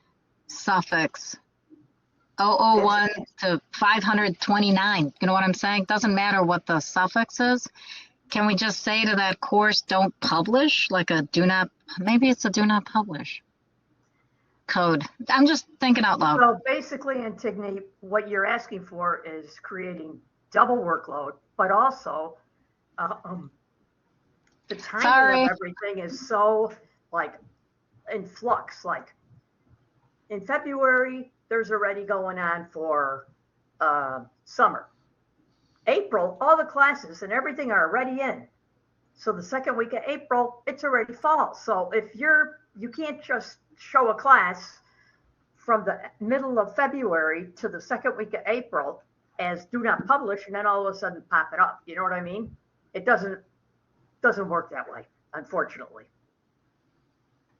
suffix 001 to 529? You know what I'm saying? Doesn't matter what the suffix is. Can we just say to that course, don't publish, like a do not, maybe it's a do not publish code. I'm just thinking out loud. So basically, Antigone, what you're asking for is creating double workload, but also the timing of everything is so like in flux. Like in February, there's already going on for summer. April, all the classes and everything are already in. So the second week of April, it's already fall. So if you can't just show a class from the middle of February to the second week of April as do not publish and then all of a sudden pop it up. You know what I mean? It doesn't work that way, unfortunately.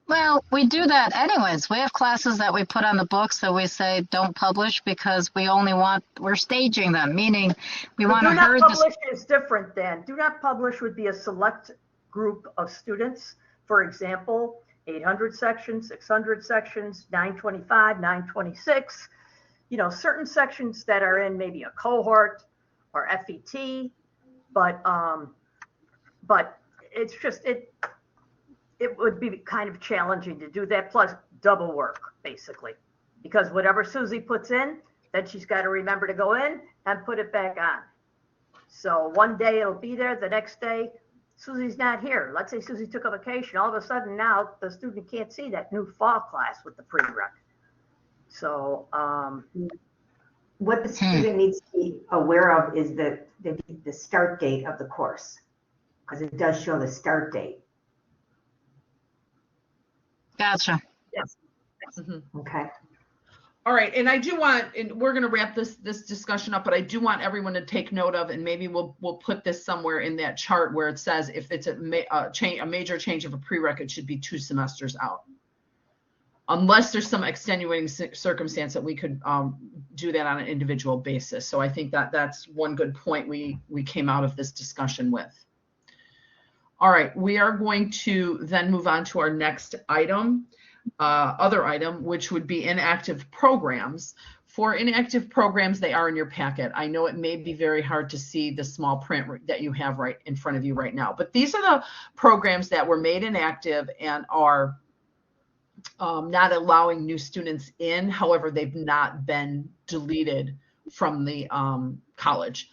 Well, we do that anyways. We have classes that we put on the books that we say don't publish because we're staging them, meaning we want to herd Do not publish is different than do not publish would be a select group of students. For example, 800 sections, 600 sections, 925, 926, certain sections that are in maybe a cohort or FET, but it's just, it would be kind of challenging to do that, plus double work, basically. Because whatever Susie puts in, then she's got to remember to go in and put it back on. So one day it'll be there, the next day, Susie's not here. Let's say Susie took a vacation. All of a sudden now the student can't see that new fall class with the prereq. So what the student needs to be aware of is the start date of the course, because it does show the start date. Gotcha. Yes. Mm-hmm. Okay. All right, and I do want, and we're going to wrap this discussion up, but I do want everyone to take note of, and maybe we'll put this somewhere in that chart where it says if it's a major change of a prereq, it should be 2 semesters out, unless there's some extenuating circumstance that we could do that on an individual basis. So I think that's one good point we came out of this discussion with. All right, we are going to then move on to our next item. Other item, which would be inactive programs. For inactive programs, they are in your packet. I know it may be very hard to see the small print that you have right in front of you right now, but these are the programs that were made inactive and are not allowing new students in. However, they've not been deleted from the college.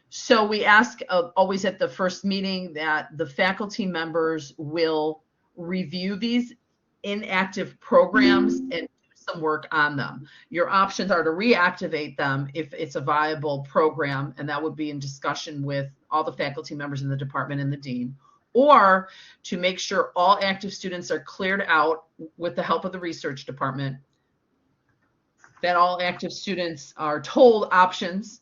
So we ask always at the first meeting that the faculty members will review these inactive programs and do some work on them. Your options are to reactivate them if it's a viable program, and that would be in discussion with all the faculty members in the department and the dean, or to make sure all active students are cleared out with the help of the research department, that all active students are told options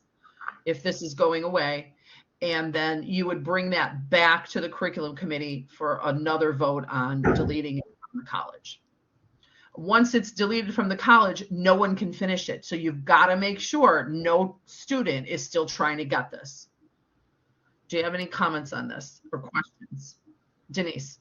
if this is going away, and then you would bring that back to the curriculum committee for another vote on deleting it from the college. Once it's deleted from the college, no one can finish it. So you've got to make sure no student is still trying to get this. Do you have any comments on this or questions? Denise?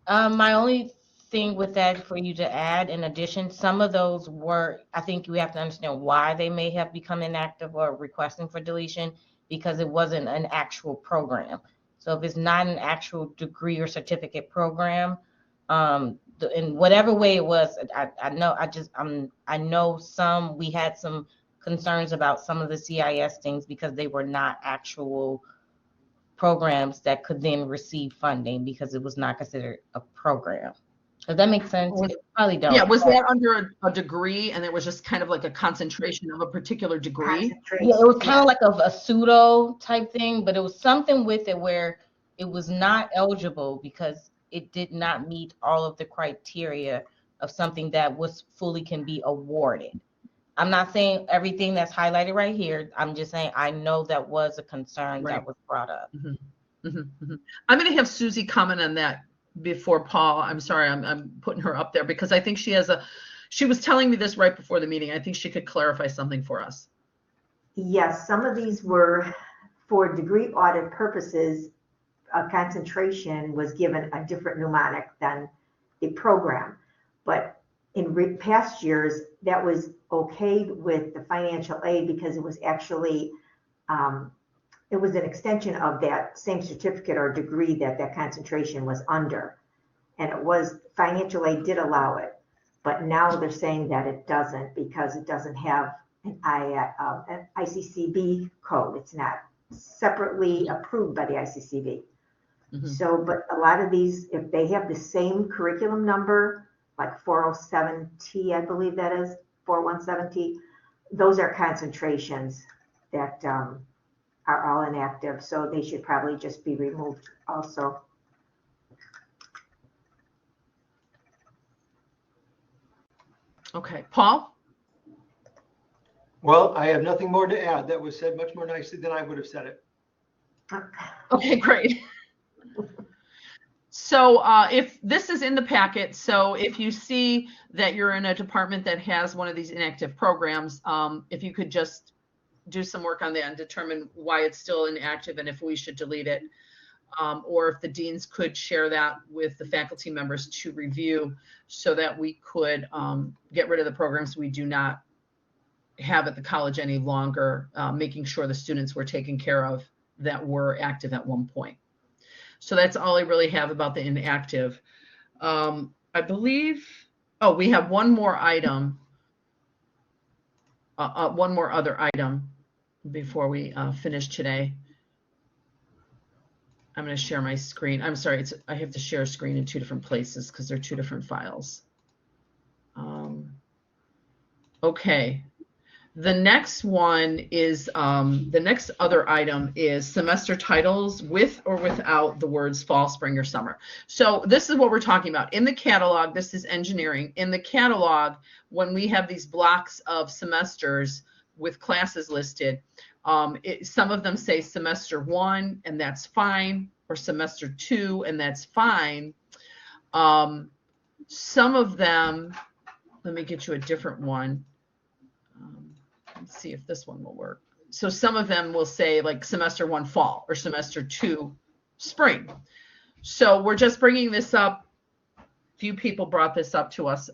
My only thing with that for you to add, in addition, some of those were, I think we have to understand why they may have become inactive or requesting for deletion, because it wasn't an actual program. So if it's not an actual degree or certificate program, in whatever way it was, I know we had some concerns about some of the CIS things because they were not actual programs that could then receive funding because it was not considered a program. Does that make sense? Was- It probably don't. Yeah, was that under a degree and it was just kind of like a concentration of a particular degree? Yeah, it was kind of like a pseudo type thing, but it was something with it where it was not eligible because it did not meet all of the criteria of something that was fully can be awarded. I'm not saying everything that's highlighted right here. I'm just saying I know that was a concern that was brought up. I'm going to have Susie comment on that before Paul. I'm sorry, I'm putting her up there because I think she was telling me this right before the meeting. I think she could clarify something for us. Yes, some of these were for degree audit purposes. A concentration was given a different mnemonic than a program, but in past years that was okay with the financial aid because it was actually it was an extension of that same certificate or degree that concentration was under, and it was financial aid did allow it, but now they're saying that it doesn't because it doesn't have an ICCB code. It's not separately approved by the ICCB. So, but a lot of these, if they have the same curriculum number, like 407T, I believe that is, 417T, those are concentrations that are all inactive. So they should probably just be removed also. Okay, Paul? Well, I have nothing more to add. That was said much more nicely than I would have said it. Okay, great. So if this is in the packet, so if you see that you're in a department that has one of these inactive programs, if you could just do some work on that and determine why it's still inactive and if we should delete it, or if the deans could share that with the faculty members to review so that we could get rid of the programs we do not have at the college any longer, making sure the students were taken care of that were active at one point. So that's all I really have about the inactive. I believe, oh, we have one more item, one more other item before we finish today. I'm going to share my screen. I'm sorry, I have to share a screen in two different places because they're two different files. Okay. The next one is, the next other item is semester titles with or without the words fall, spring, or summer. So this is what we're talking about. In the catalog, this is engineering. In the catalog, when we have these blocks of semesters with classes listed, some of them say semester 1, and that's fine, or semester 2, and that's fine. Some of them, let me get you a different one. Let's see if this one will work. So some of them will say like semester 1 fall or semester 2 spring. So we're just bringing this up. A few people brought this up to us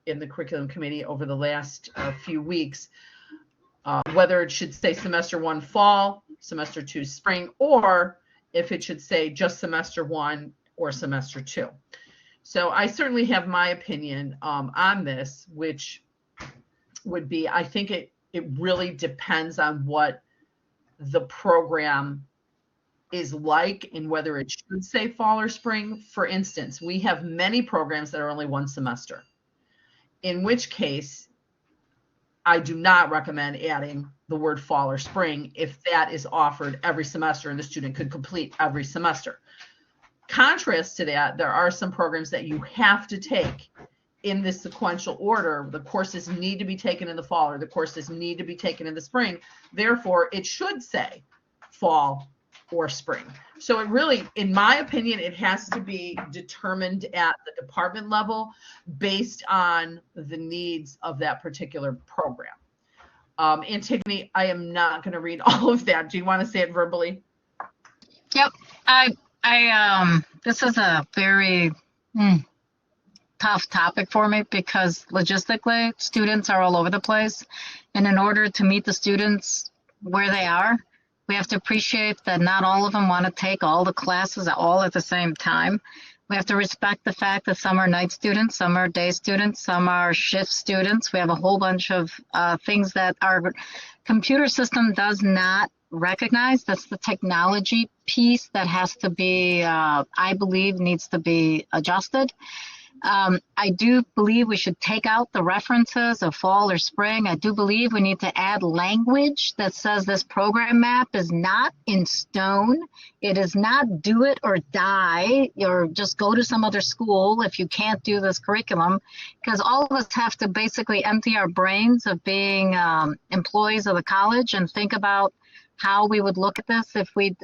in the curriculum committee over the last few weeks, whether it should say semester 1 fall, semester 2 spring, or if it should say just semester 1 or semester 2. So I certainly have my opinion on this, which would be, I think it really depends on what the program is like and whether it should say fall or spring. For instance, we have many programs that are only one semester, in which case I do not recommend adding the word fall or spring if that is offered every semester and the student could complete every semester. Contrast to that, there are some programs that you have to take in this sequential order. The courses need to be taken in the fall or the courses need to be taken in the spring. Therefore, it should say fall or spring. So it really, in my opinion, it has to be determined at the department level based on the needs of that particular program. Antigone, I am not going to read all of that. Do you want to say it verbally? Yep. This is a very tough topic for me because logistically students are all over the place, and in order to meet the students where they are, we have to appreciate that not all of them want to take all the classes all at the same time. We have to respect the fact that some are night students, some are day students, some are shift students. We have a whole bunch of things that our computer system does not recognize. That's the technology piece that has to be, I believe, needs to be adjusted. I do believe we should take out the references of fall or spring. I do believe we need to add language that says this program map is not in stone. It is not do it or die, or just go to some other school if you can't do this curriculum, because all of us have to basically empty our brains of being employees of the college and think about how we would look at this if we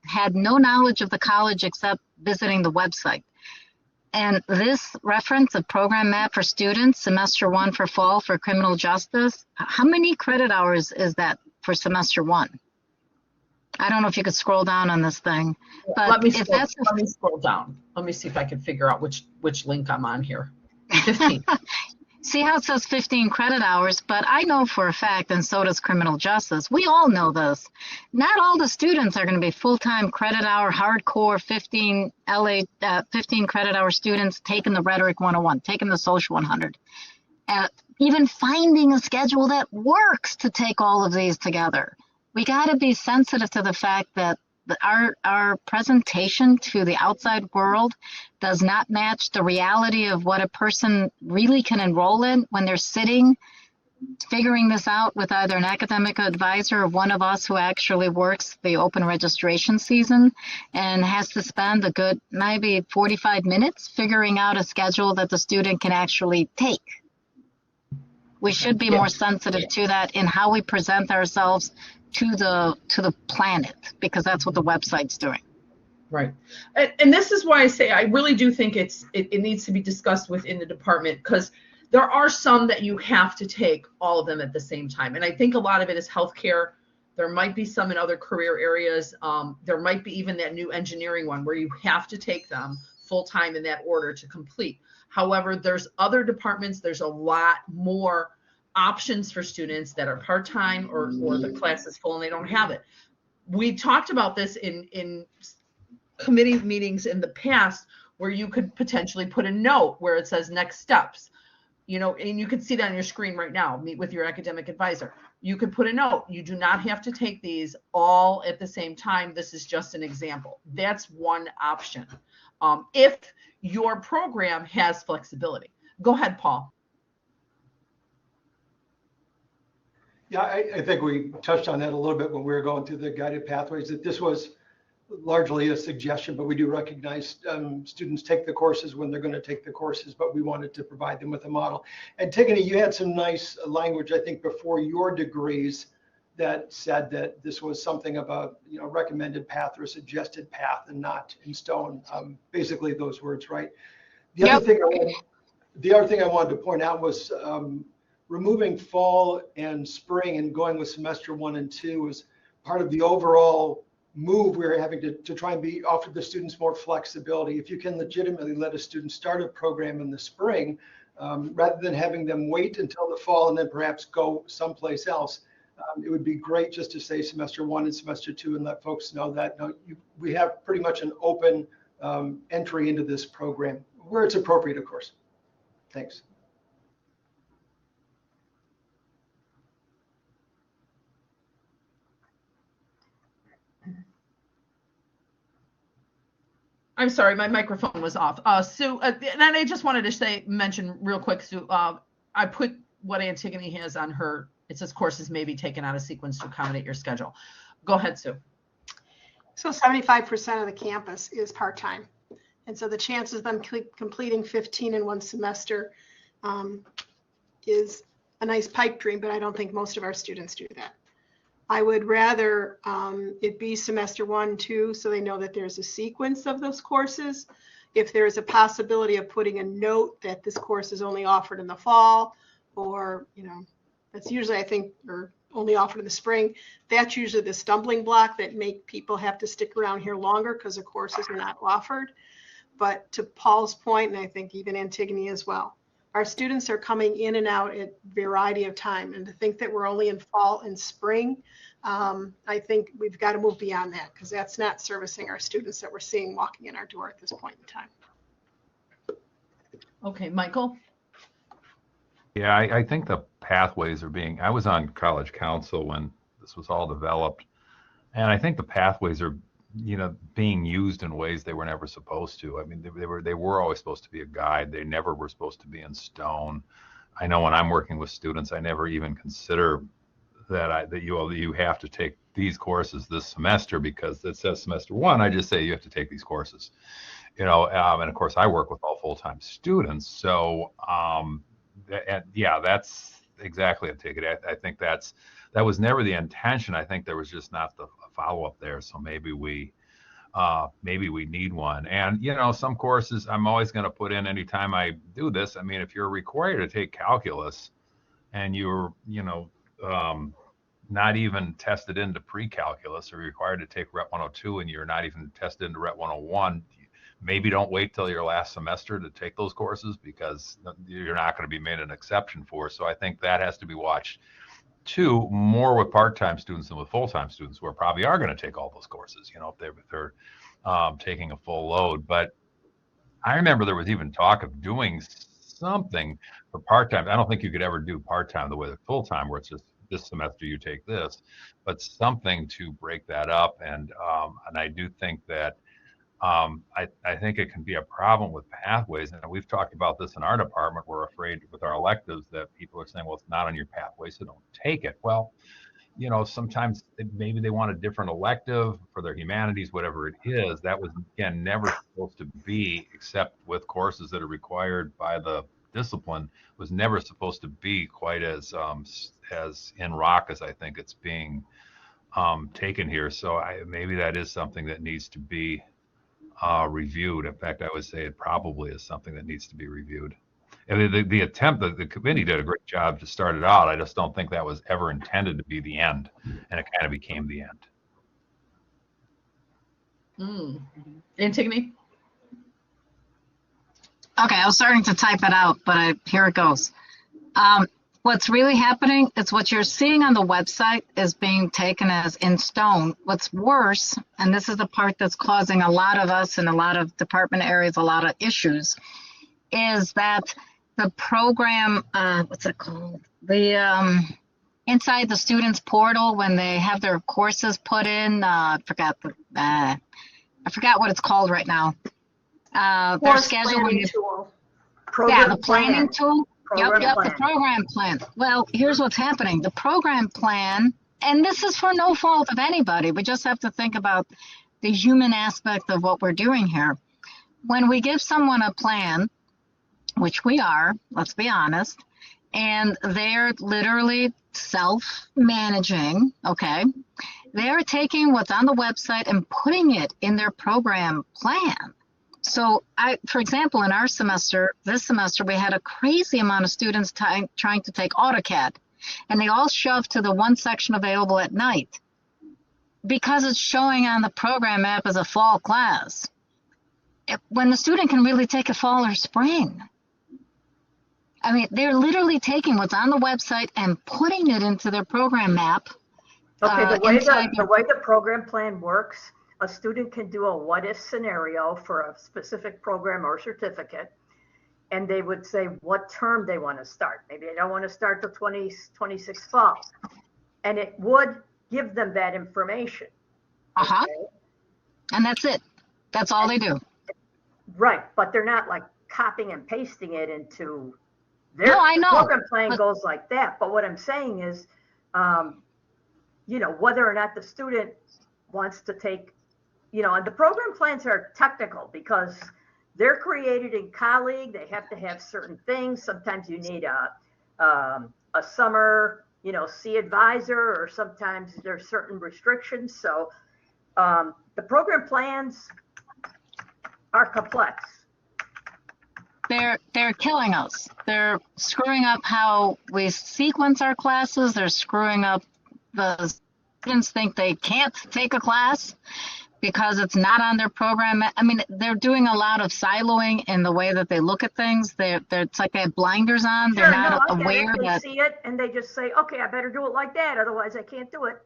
had no knowledge of the college except visiting the website. And this reference of program map for students, semester 1 for fall for criminal justice, how many credit hours is that for semester 1? I don't know if you could scroll down on this thing, but let me scroll down. Let me see if I can figure out which link I'm on here. 15. See how it says 15 credit hours, but I know for a fact, and so does criminal justice, we all know this. Not all the students are going to be full-time credit hour, hardcore 15 credit hour students taking the Rhetoric 101, taking the Social 100. Even finding a schedule that works to take all of these together. We got to be sensitive to the fact that our presentation to the outside world does not match the reality of what a person really can enroll in when they're sitting figuring this out with either an academic advisor or one of us who actually works the open registration season and has to spend a good maybe 45 minutes figuring out a schedule that the student can actually take. We should be more sensitive to that in how we present ourselves to the planet, because that's what the website's doing. Right. And this is why I say I really do think it needs to be discussed within the department, because there are some that you have to take all of them at the same time. And I think a lot of it is healthcare. There might be some in other career areas. There might be even that new engineering one where you have to take them full time in that order to complete. However, there's other departments, there's a lot more options for students that are part-time or the class is full and they don't have it. We talked about this in committee meetings in the past where you could potentially put a note where it says next steps, and you can see that on your screen right now, meet with your academic advisor. You could put a note. You do not have to take these all at the same time. This is just an example. That's one option. If your program has flexibility. Go ahead, Paul. Yeah, I think we touched on that a little bit when we were going through the guided pathways, that this was largely a suggestion, but we do recognize students take the courses when they're going to take the courses, but we wanted to provide them with a model. And Tigany, you had some nice language, I think, before your degrees that said that this was something about, recommended path or suggested path and not in stone. Basically those words, right? The other thing I wanted to point out was removing fall and spring and going with semester 1 and 2 was part of the overall move we were having to try and offer the students more flexibility. If you can legitimately let a student start a program in the spring, rather than having them wait until the fall and then perhaps go someplace else, it would be great just to say semester 1 and semester 2 and let folks know that we have pretty much an open entry into this program, where it's appropriate, of course. Thanks. I'm sorry, my microphone was off. Sue, and I just wanted to mention real quick, Sue, I put what Antigone has on her. It says courses may be taken out of sequence to accommodate your schedule. Go ahead, Sue. So 75% of the campus is part-time. And so the chances of them completing 15 in one semester is a nice pipe dream, but I don't think most of our students do that. I would rather it be semester 1, 2, so they know that there's a sequence of those courses. If there is a possibility of putting a note that this course is only offered in the fall, or, that's usually, I think, or only offered in the spring, that's usually the stumbling block that make people have to stick around here longer because the courses are not offered. But to Paul's point, and I think even Antigone as well, our students are coming in and out at a variety of time, and to think that we're only in fall and spring, I think we've got to move beyond that, because that's not servicing our students that we're seeing walking in our door at this point in time. Okay, Michael? Yeah, I think the pathways are I was on college council when this was all developed, and I think the pathways are being used in ways they were never supposed to. I mean, they were always supposed to be a guide. They never were supposed to be in stone. I know when I'm working with students, I never even consider that you have to take these courses this semester because it says semester 1. I just say you have to take these courses, and of course I work with all full-time students. So that's exactly a ticket. I think that was never the intention. I think there was just not the follow-up there. So maybe we need one. And some courses I'm always going to put in anytime I do this. I mean, if you're required to take calculus and you're not even tested into pre-calculus, or required to take Rep 102 and you're not even tested into Rep 101, maybe don't wait till your last semester to take those courses, because you're not going to be made an exception for. So I think that has to be watched too, more with part-time students than with full-time students, who are probably going to take all those courses, if they're taking a full load. But I remember there was even talk of doing something for part-time. I don't think you could ever do part-time the way that full-time, where it's just this semester you take this, but something to break that up. And I do think that I think it can be a problem with pathways. And we've talked about this in our department. We're afraid with our electives that people are saying, well, it's not on your pathway, so don't take it. Well, sometimes maybe they want a different elective for their humanities, whatever it is. That was, again, never supposed to be, except with courses that are required by the discipline, was never supposed to be quite as in rock as I think it's being taken here. So maybe that is something that needs to be reviewed. In fact, I would say it probably is something that needs to be reviewed. And the attempt, the committee did a great job to start it out. I just don't think that was ever intended to be the end, and it kind of became the end. Antigone? Okay, I was starting to type it out, but here it goes. What's really happening is what you're seeing on the website is being taken as in stone. What's worse, and this is the part that's causing a lot of us in a lot of department areas a lot of issues, is that the program, what's it called? The inside the students portal, when they have their courses put in, I forgot what it's called right now. Their scheduling tool. The planning tool. Yep, the program plan. Well, here's what's happening. The program plan, and this is for no fault of anybody. We just have to think about the human aspect of what we're doing here. When we give someone a plan, which we are, let's be honest, and they're literally self-managing, okay? They're taking what's on the website and putting it in their program plan. So for example, in our semester, this semester, we had a crazy amount of students trying to take AutoCAD, and they all shoved to the one section available at night because it's showing on the program map as a fall class. When the student can really take a fall or spring. I mean, they're literally taking what's on the website and putting it into their program map. Okay, the way the program plan works, a student can do a what-if scenario for a specific program or certificate, and they would say what term they want to start. Maybe they don't want to start the 2026 fall, and it would give them that information. Okay? And that's it. That's all they do. Right, but they're not like copying and pasting it into their program plan goes like that. But what I'm saying is, whether or not the student wants to take, and the program plans are technical because they're created in colleague. They have to have certain things. Sometimes you need a summer, C advisor, or sometimes there's certain restrictions. So the program plans are complex. They're killing us. They're screwing up how we sequence our classes. They're screwing up the students think they can't take a class because it's not on their program. I mean, they're doing a lot of siloing in the way that they look at things. It's like they have blinders on. They're not aware that that they see it and they just say, okay, I better do it like that. Otherwise I can't do it.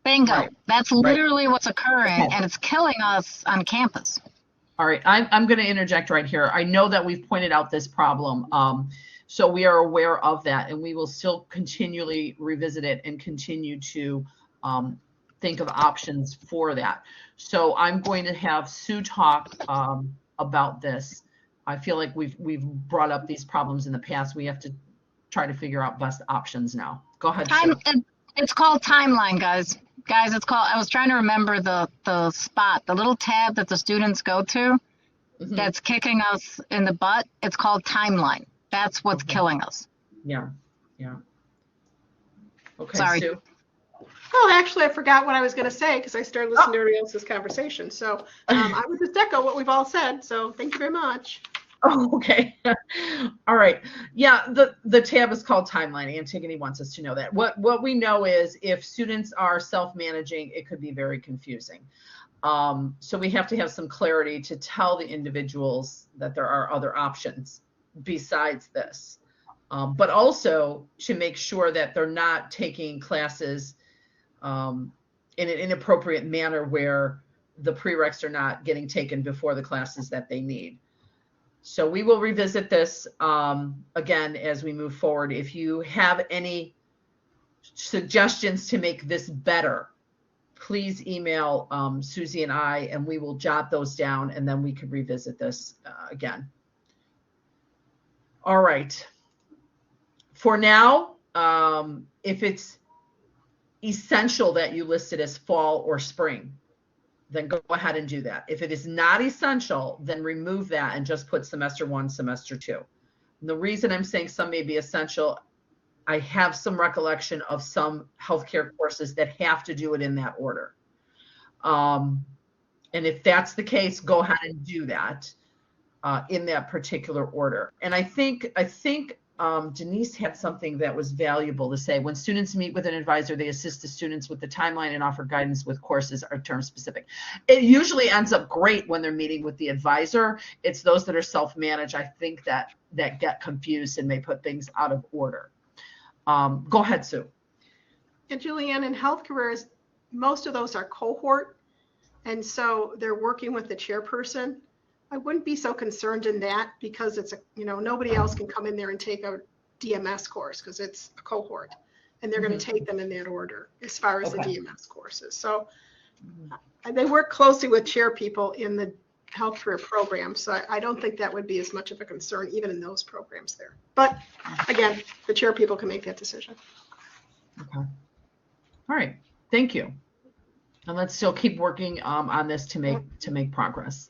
Bingo. Right. That's literally what's occurring, and it's killing us on campus. All right, I'm going to interject right here. I know that we've pointed out this problem, so we are aware of that, and we will still continually revisit it and continue to think of options for that. So I'm going to have Sue talk about this. I feel like we've brought up these problems in the past. We have to try to figure out best options now. Go ahead, Sue. It's called timeline, guys. Guys, it's called, I was trying to remember the spot, the little tab that the students go to that's kicking us in the butt. It's called timeline. That's what's killing us. Yeah. Okay, Sorry. Sue. Oh, actually, I forgot what I was going to say because I started listening to everybody else's conversation. So I would just echo what we've all said. So thank you very much. Oh, okay. All right. Yeah, the tab is called timeline. Antigone wants us to know that. What we know is if students are self-managing, it could be very confusing. So we have to have some clarity to tell the individuals that there are other options besides this. But also to make sure that they're not taking classes in an inappropriate manner where the prereqs are not getting taken before the classes that they need. So we will revisit this again as we move forward. If you have any suggestions to make this better, please email Susie and I, and we will jot those down, and then we can revisit this again. All right. For now, if it's essential that you list it as fall or spring, then go ahead and do that. If it is not essential, then remove that and just put semester 1, semester 2. And the reason I'm saying some may be essential, I have some recollection of some healthcare courses that have to do it in that order. And if that's the case, go ahead and do that in that particular order. And I think Denise had something that was valuable to say. When students meet with an advisor, they assist the students with the timeline and offer guidance with courses are term specific. It usually ends up great when they're meeting with the advisor. It's those that are self-managed, I think, that get confused and may put things out of order. Go ahead, Sue. And Julianne, in health careers, most of those are cohort. And so they're working with the chairperson. I wouldn't be so concerned in that because it's nobody else can come in there and take a DMS course because it's a cohort and they're going to take them in that order as far as the DMS courses. So they work closely with chair people in the health career program. So I don't think that would be as much of a concern even in those programs there. But again, the chair people can make that decision. Okay. All right. Thank you. And let's still keep working on this to make progress.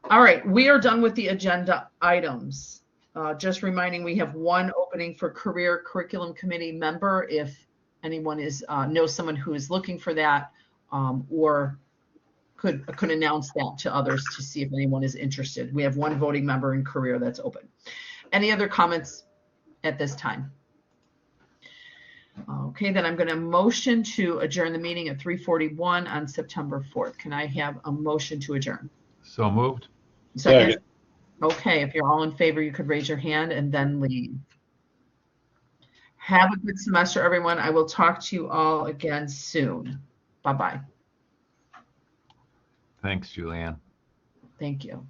All right, we are done with the agenda items. Just reminding, we have one opening for career curriculum committee member. If anyone knows someone who is looking for that, or could announce that to others to see if anyone is interested. We have one voting member in career that's open. Any other comments at this time? Okay, then I'm going to motion to adjourn the meeting at 3:41 on September 4th. Can I have a motion to adjourn? So moved. Second. Okay, if you're all in favor, you could raise your hand and then leave. Have a good semester, everyone. I will talk to you all again soon. Bye-bye. Thanks, Julianne. Thank you.